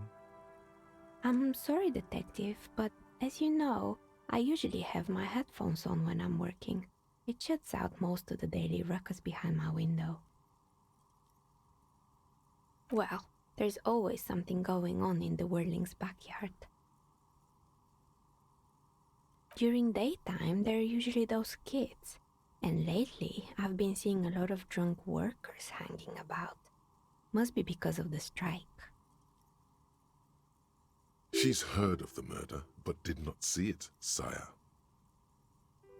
I'm sorry, detective, but as you know, I usually have my headphones on when I'm working. It shuts out most of the daily ruckus behind my window. Well, there's always something going on in the Whirling's backyard. During daytime, there are usually those kids. And lately, I've been seeing a lot of drunk workers hanging about. Must be because of the strike. She's heard of the murder, but did not see it, sire.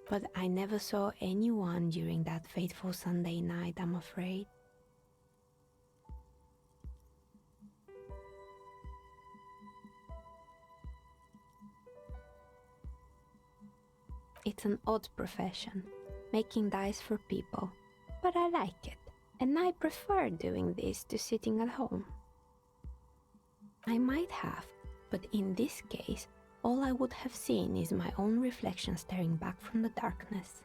But I never saw anyone during that fateful Sunday night, I'm afraid. It's an odd profession, making dice for people, but I like it, and I prefer doing this to sitting at home. I might have, but in this case, all I would have seen is my own reflection staring back from the darkness.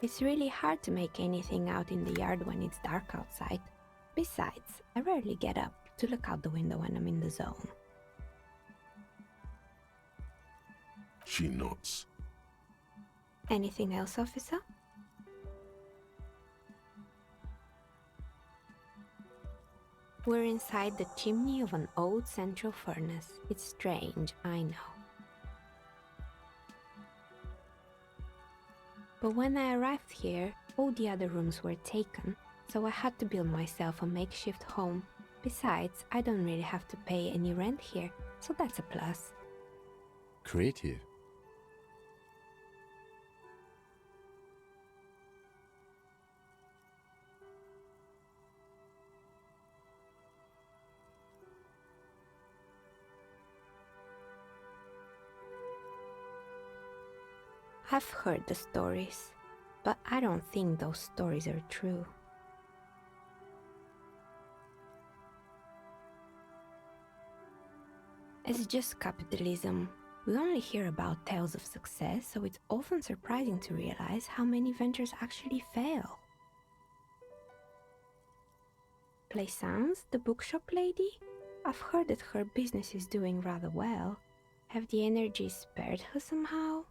It's really hard to make anything out in the yard when it's dark outside. Besides, I rarely get up to look out the window when I'm in the zone. She nods. Anything else, officer? We're inside the chimney of an old central furnace. It's strange, I know. But when I arrived here, all the other rooms were taken, so I had to build myself a makeshift home. Besides, I don't really have to pay any rent here, so that's a plus. Creative. I've heard the stories, but I don't think those stories are true. It's just capitalism. We only hear about tales of success, so it's often surprising to realize how many ventures actually fail. Plaisance, the bookshop lady? I've heard that her business is doing rather well. Have the energies spared her somehow?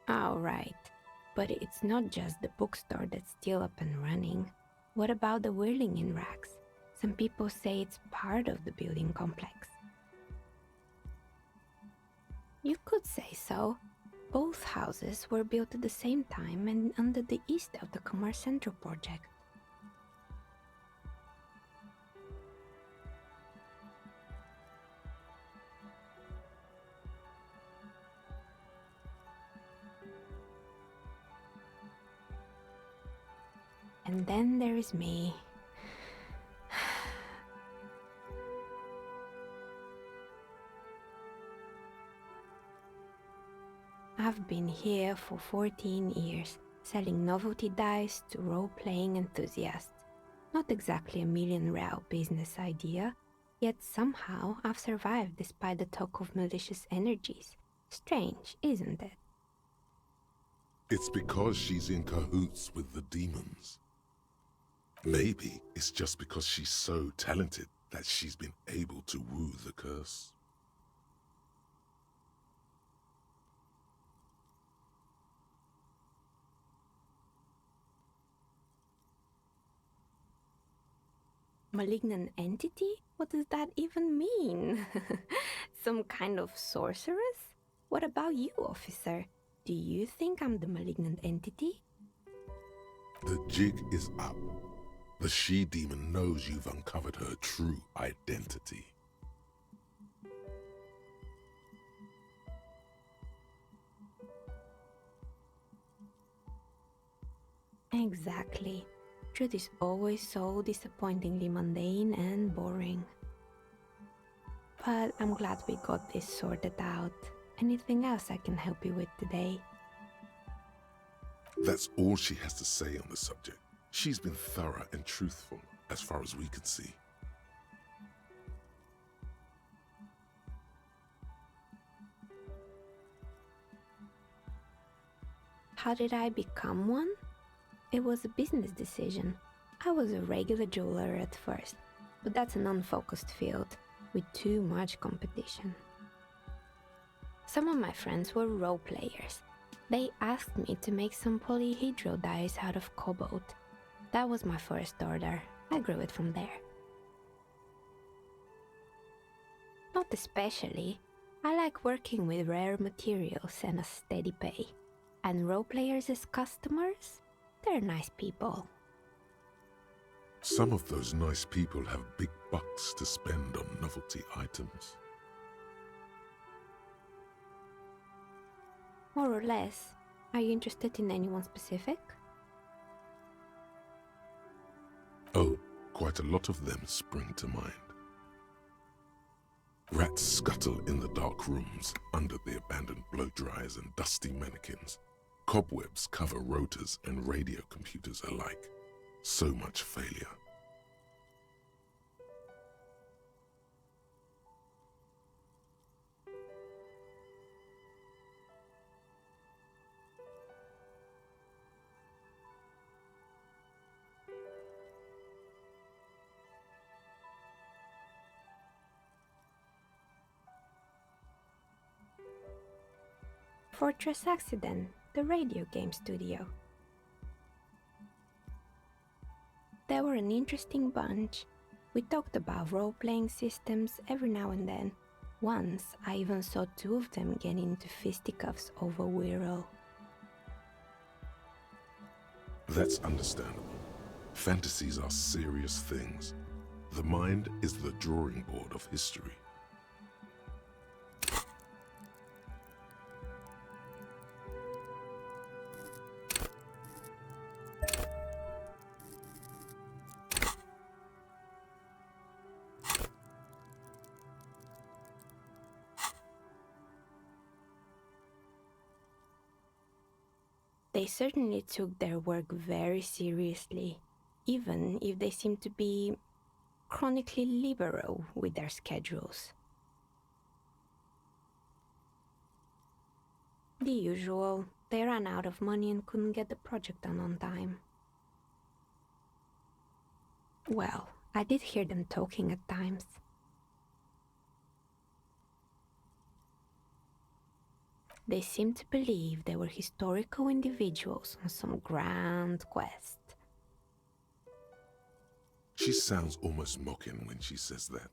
Oh, right. But it's not just the bookstore that's still up and running. What about the whirling in racks? Some people say it's part of the building complex. You could say so. Both houses were built at the same time and under the east of the Commerce Central project. And then there is me. I've been here for 14 years, selling novelty dice to role-playing enthusiasts. Not exactly a million-real business idea, yet somehow I've survived despite the talk of malicious energies. Strange, isn't it? It's because she's in cahoots with the demons. Maybe it's just because she's so talented that she's been able to woo the curse. Malignant entity? What does that even mean? Some kind of sorceress? What about you, officer? Do you think I'm the malignant entity? The jig is up. The she-demon knows you've uncovered her true identity. Exactly. Truth is always so disappointingly mundane and boring. But I'm glad we got this sorted out. Anything else I can help you with today? That's all she has to say on the subject. She's been thorough and truthful, as far as we can see. How did I become one? It was a business decision. I was a regular jeweler at first, but that's an unfocused field with too much competition. Some of my friends were role players. They asked me to make some polyhedral dice out of cobalt. That was my first order. I grew it from there. Not especially. I like working with rare materials and a steady pay. And role players as customers? They're nice people. Some of those nice people have big bucks to spend on novelty items. More or less. Are you interested in anyone specific? Oh, quite a lot of them spring to mind. Rats scuttle in the dark rooms under the abandoned blow dryers and dusty mannequins. Cobwebs cover rotors and radio computers alike. So much failure. Fortress Accident, the radio game studio. They were an interesting bunch. We talked about role-playing systems every now and then. Once, I even saw two of them get into fisticuffs over Wirral. That's understandable. Fantasies are serious things. The mind is the drawing board of history. They certainly took their work very seriously, even if they seemed to be chronically liberal with their schedules. The usual, they ran out of money and couldn't get the project done on time. Well, I did hear them talking at times. They seemed to believe they were historical individuals on some grand quest. She sounds almost mocking when she says that.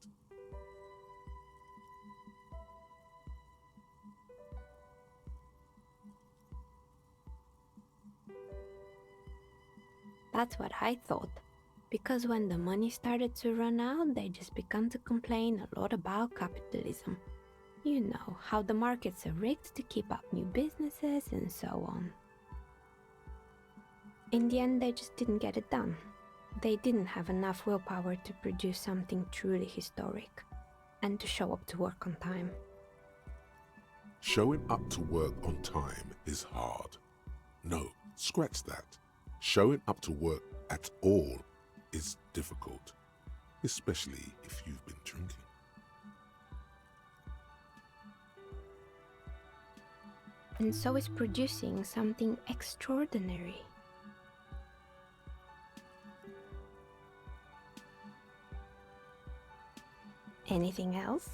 That's what I thought. Because when the money started to run out, they just began to complain a lot about capitalism. You know, how the markets are rigged to keep up new businesses and so on. In the end, they just didn't get it done. They didn't have enough willpower to produce something truly historic and to show up to work on time. Showing up to work on time is hard. No, scratch that. Showing up to work at all is difficult, especially if you've been drinking. And so is producing something extraordinary. Anything else?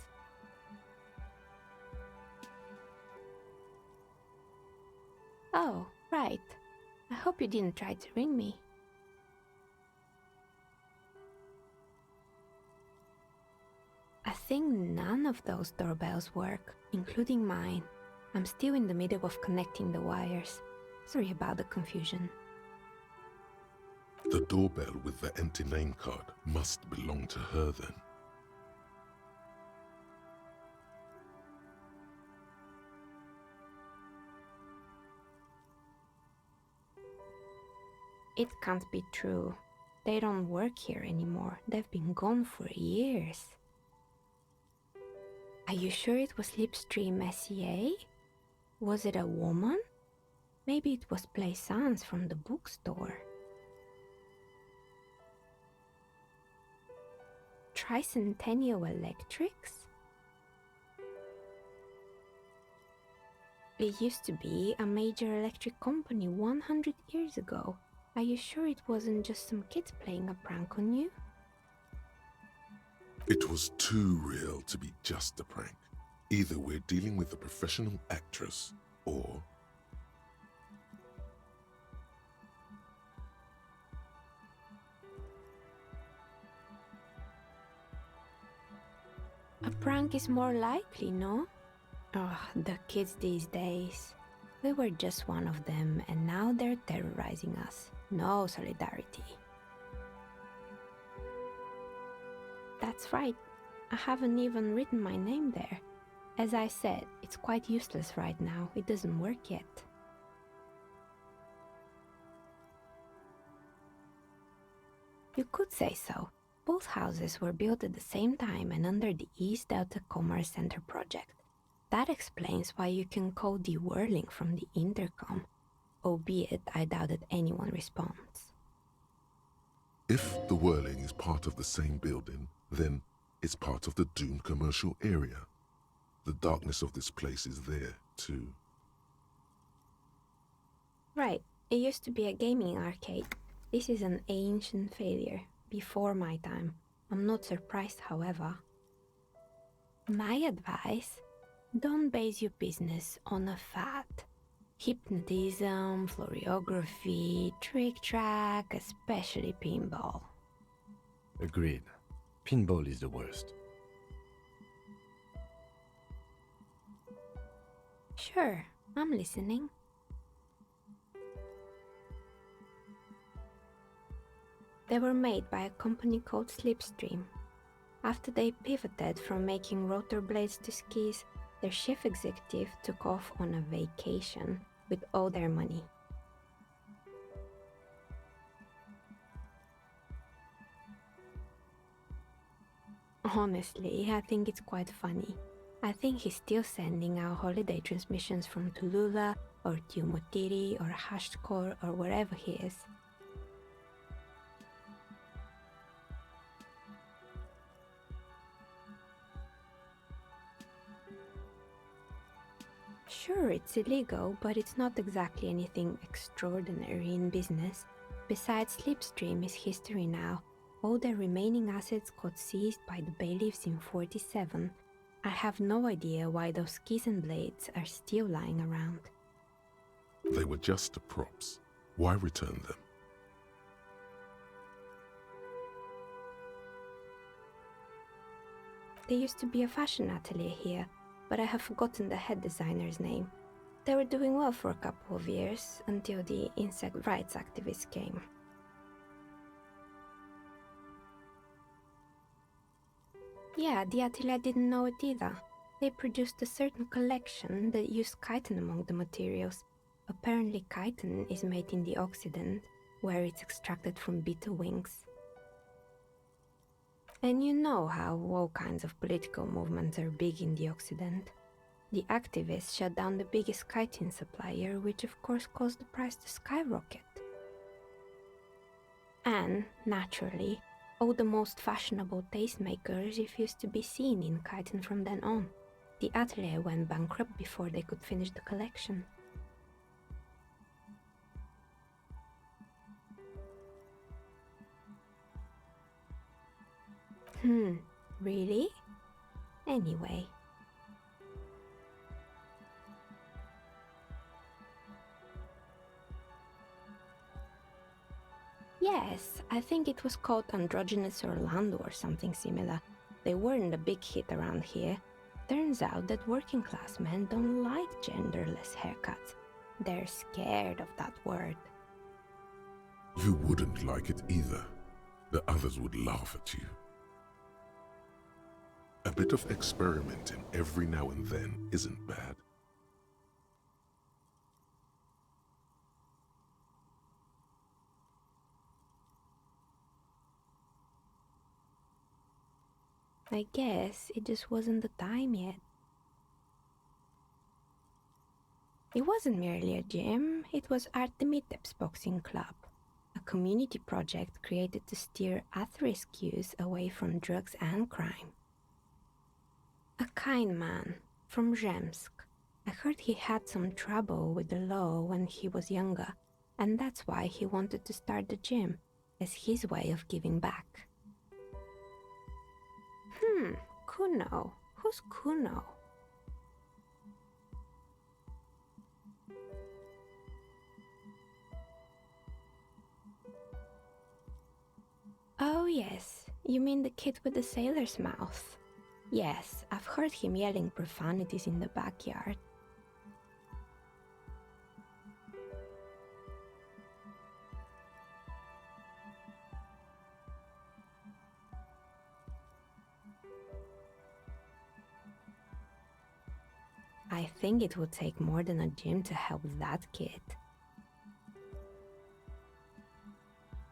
Oh, right. I hope you didn't try to ring me. I think none of those doorbells work, including mine. I'm still in the middle of connecting the wires. Sorry about the confusion. The doorbell with the empty name card must belong to her then. It can't be true. They don't work here anymore. They've been gone for years. Are you sure it was Slipstream SEA? Was it a woman? Maybe it was Plaisance from the bookstore. Tricentennial Electrics? It used to be a major electric company 100 years ago. Are you sure it wasn't just some kids playing a prank on you? It was too real to be just a prank. Either we're dealing with a professional actress, or... A prank is more likely, no? Oh, the kids these days. We were just one of them, and now they're terrorizing us. No solidarity. That's right. I haven't even written my name there. As I said, it's quite useless right now. It doesn't work yet. You could say so. Both houses were built at the same time and under the East Delta Commerce Center project. That explains why you can call the whirling from the intercom, albeit I doubt that anyone responds. If the whirling is part of the same building, then it's part of the doomed commercial area. The darkness of this place is there, too. Right, it used to be a gaming arcade. This is an ancient failure, before my time. I'm not surprised, however. My advice? Don't base your business on a fad. Hypnotism, floriography, trick-track, especially pinball. Agreed. Pinball is the worst. Sure, I'm listening. They were made by a company called Slipstream. After they pivoted from making rotor blades to skis, their chief executive took off on a vacation with all their money. Honestly, I think it's quite funny. I think he's still sending out holiday transmissions from Tulula or Tiumotiri or Hashtkor or wherever he is. Sure, it's illegal, but it's not exactly anything extraordinary in business. Besides, Slipstream is history now. All their remaining assets got seized by the bailiffs in '47. I have no idea why those keys and blades are still lying around. They were just props. Why return them? There used to be a fashion atelier here, but I have forgotten the head designer's name. They were doing well for a couple of years, until the insect rights activists came. Yeah, the atelier didn't know it either. They produced a certain collection that used chitin among the materials. Apparently chitin is made in the Occident, where it's extracted from beetle wings. And you know how all kinds of political movements are big in the Occident. The activists shut down the biggest chitin supplier, which of course caused the price to skyrocket. And, naturally, all the most fashionable tastemakers refused to be seen in chitin from then on. The atelier went bankrupt before they could finish the collection. Really? Anyway. Yes, I think it was called Androgynous Orlando or something similar. They weren't a big hit around here. Turns out that working class men don't like genderless haircuts. They're scared of that word. You wouldn't like it either. The others would laugh at you. A bit of experimenting every now and then isn't bad. I guess it just wasn't the time yet. It wasn't merely a gym, it was Artemitep's boxing club, a community project created to steer at-risk youth away from drugs and crime. A kind man from Zemsk. I heard he had some trouble with the law when he was younger, and that's why he wanted to start the gym, as his way of giving back. Kuno. Who's Kuno? Oh yes, you mean the kid with the sailor's mouth. Yes, I've heard him yelling profanities in the backyard. I think it would take more than a gym to help that kid.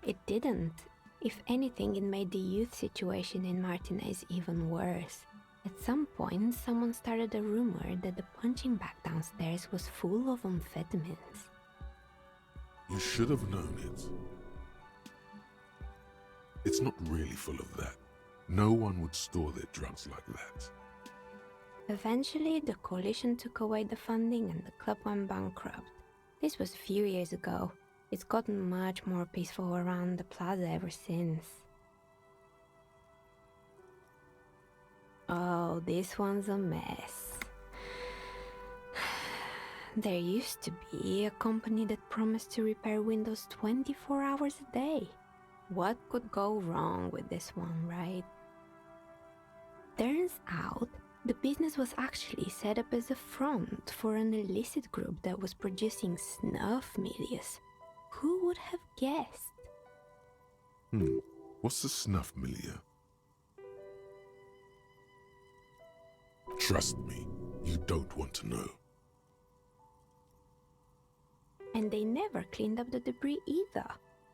It didn't. If anything, it made the youth situation in Martinez even worse. At some point, someone started a rumor that the punching bag downstairs was full of amphetamines. You should have known it. It's not really full of that. No one would store their drugs like that. Eventually, the coalition took away the funding and the club went bankrupt. This was a few years ago. It's gotten much more peaceful around the plaza ever since. Oh, this one's a mess. There used to be a company that promised to repair windows 24 hours a day. What could go wrong with this one, right? Turns out, the business was actually set up as a front for an illicit group that was producing snuff milias. Who would have guessed? What's the snuff milieu? Trust me, you don't want to know. And they never cleaned up the debris either.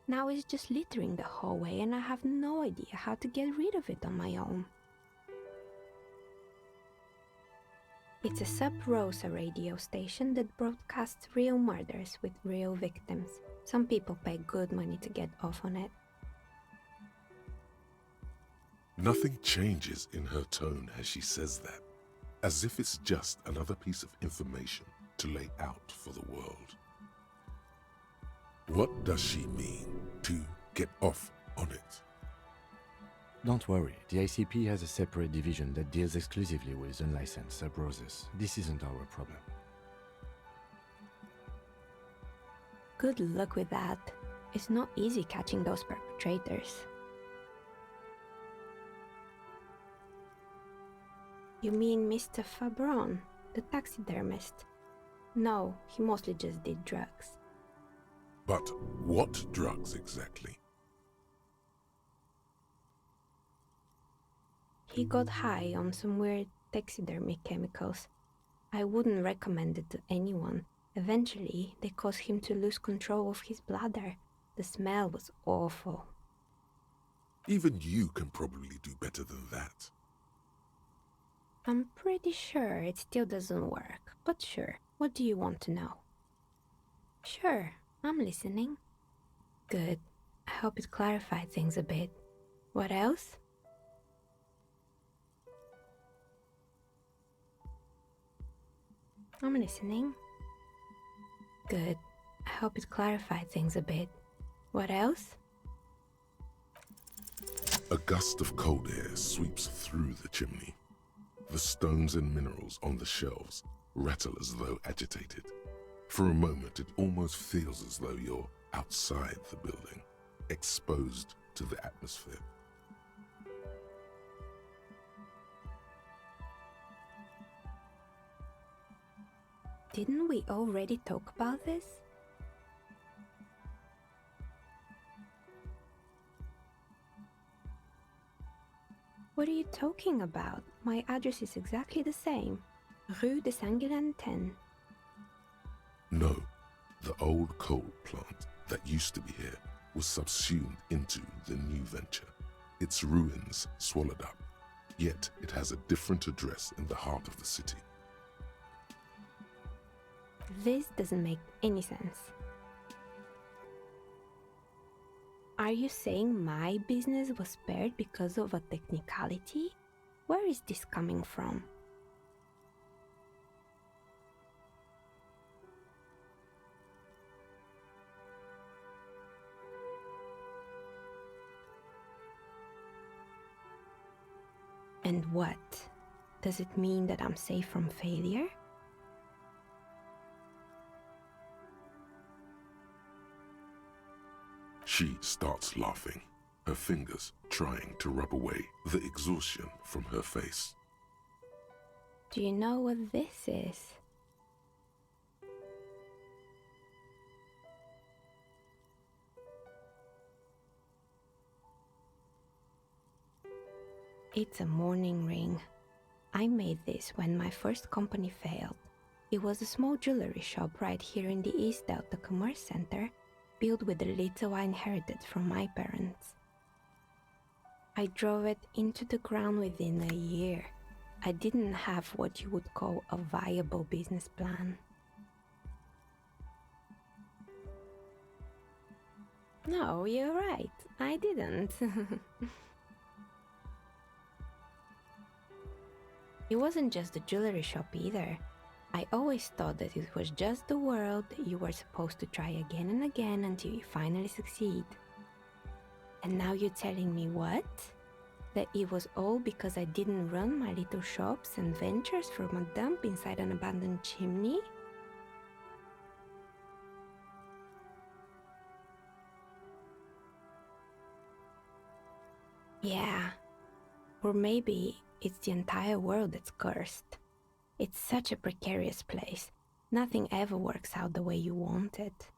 Now it's just littering the hallway and I have no idea how to get rid of it on my own. It's a sub-Rosa radio station that broadcasts real murders with real victims. Some people pay good money to get off on it. Nothing changes in her tone as she says that, as if it's just another piece of information to lay out for the world. What does she mean to get off on it? Don't worry, the ICP has a separate division that deals exclusively with unlicensed sub-roses. This isn't our problem. Good luck with that. It's not easy catching those perpetrators. You mean Mr. Fabron, the taxidermist? No, he mostly just did drugs. But what drugs exactly? He got high on some weird taxidermy chemicals. I wouldn't recommend it to anyone. Eventually, they caused him to lose control of his bladder. The smell was awful. Even you can probably do better than that. I'm pretty sure it still doesn't work, but sure, what do you want to know? Sure, I'm listening. Good. I hope it clarified things a bit. What else? I'm listening. Good. I hope it clarified things a bit. What else? A gust of cold air sweeps through the chimney. The stones and minerals on the shelves rattle as though agitated. For a moment, it almost feels as though you're outside the building, exposed to the atmosphere. Didn't we already talk about this? What are you talking about? My address is exactly the same. Rue de Saint-Guilain 10. No, the old coal plant that used to be here was subsumed into the new venture. Its ruins swallowed up, yet it has a different address in the heart of the city. This doesn't make any sense. Are you saying my business was spared because of a technicality? Where is this coming from? And what? Does it mean that I'm safe from failure? She starts laughing, her fingers trying to rub away the exhaustion from her face. Do you know what this is? It's a mourning ring. I made this when my first company failed. It was a small jewelry shop right here in the East Delta Commerce Center, built with the little I inherited from my parents. I drove it into the ground within a year. I didn't have what you would call a viable business plan. No, you're right. I didn't. It wasn't just a jewelry shop either. I always thought that it was just the world that you were supposed to try again and again until you finally succeed. And now you're telling me what? That it was all because I didn't run my little shops and ventures from a dump inside an abandoned chimney? Yeah. Or maybe it's the entire world that's cursed. It's such a precarious place. Nothing ever works out the way you want it.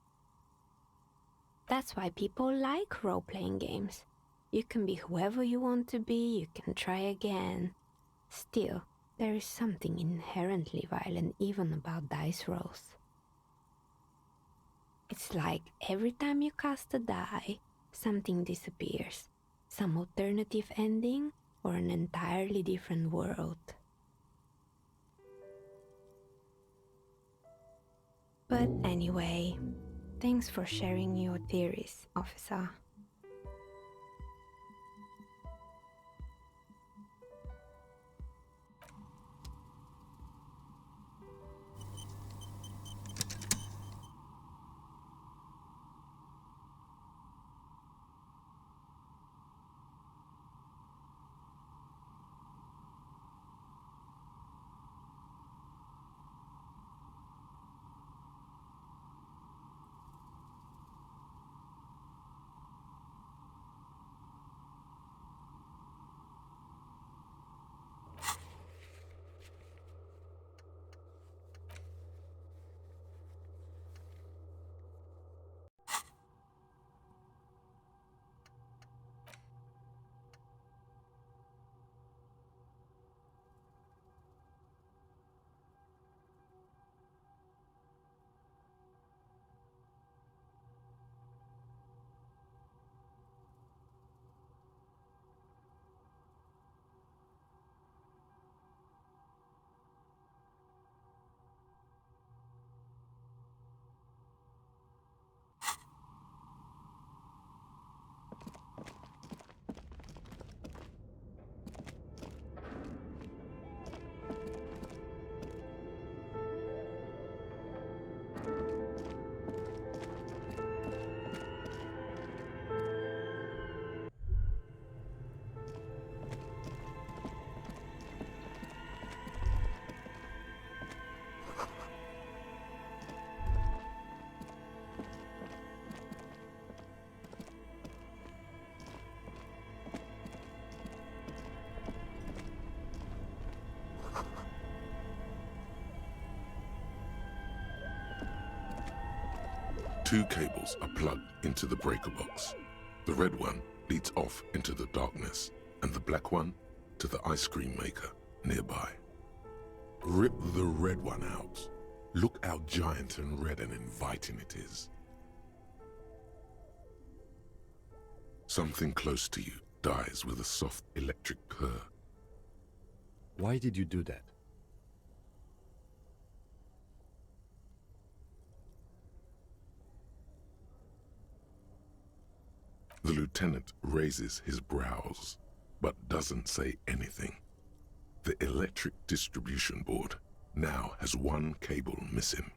That's why people like role-playing games. You can be whoever you want to be, you can try again. Still, there is something inherently violent even about dice rolls. It's like every time you cast a die, something disappears. Some alternative ending or an entirely different world. But anyway, thanks for sharing your theories, officer. Two cables are plugged into the breaker box. The red one leads off into the darkness, and the black one to the ice cream maker nearby. Rip the red one out. Look how giant and red and inviting it is. Something close to you dies with a soft electric purr. Why did you do that? The lieutenant raises his brows, but doesn't say anything. The electric distribution board now has one cable missing.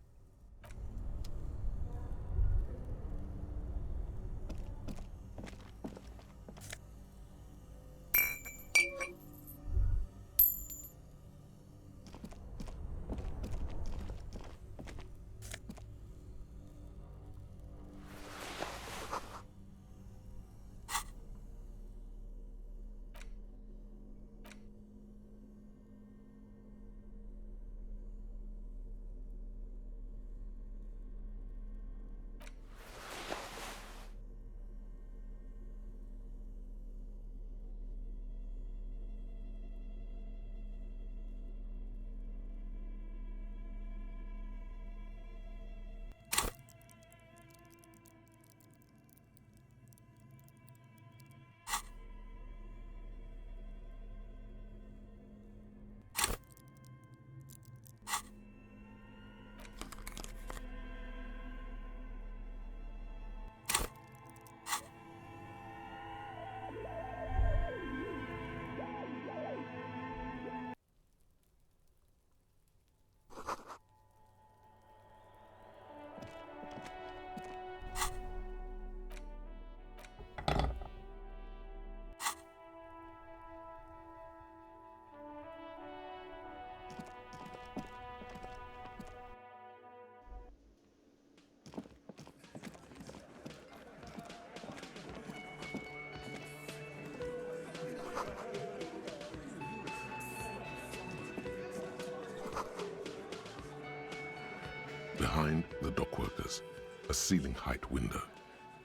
Behind the dockworkers, a ceiling-height window.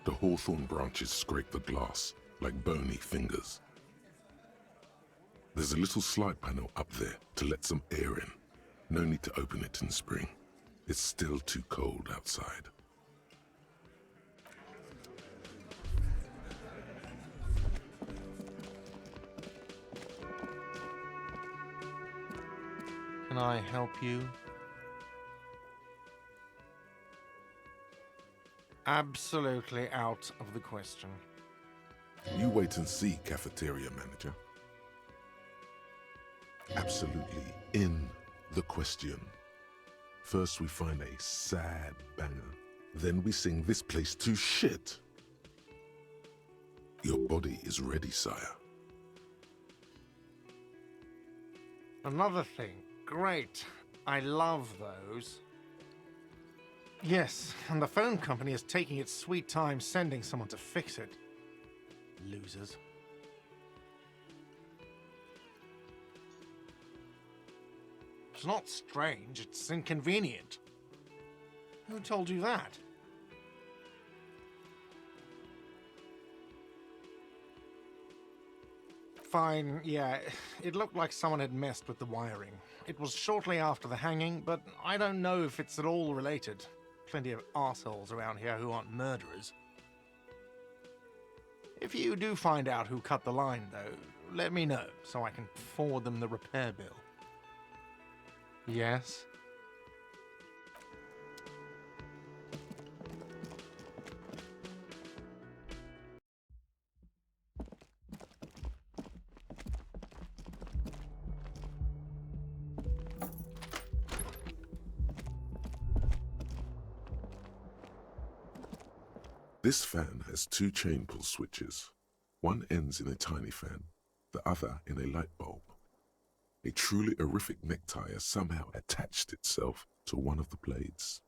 The hawthorn branches scrape the glass like bony fingers. There's a little slide panel up there to let some air in. No need to open it in spring. It's still too cold outside. Can I help you? Absolutely out of the question. You wait and see, cafeteria manager. Absolutely in the question. First we find a sad banger. Then we sing this place to shit. Your body is ready, sire. Another thing. Great. I love those. Yes, and the phone company is taking its sweet time sending someone to fix it. Losers. It's not strange, it's inconvenient. Who told you that? Fine, yeah, it looked like someone had messed with the wiring. It was shortly after the hanging, but I don't know if it's at all related. Plenty of arseholes around here who aren't murderers. If you do find out who cut the line, though, let me know so I can forward them the repair bill. Yes? This fan has two chain pull switches. One ends in a tiny fan, the other in a light bulb. A truly horrific necktie has somehow attached itself to one of the blades.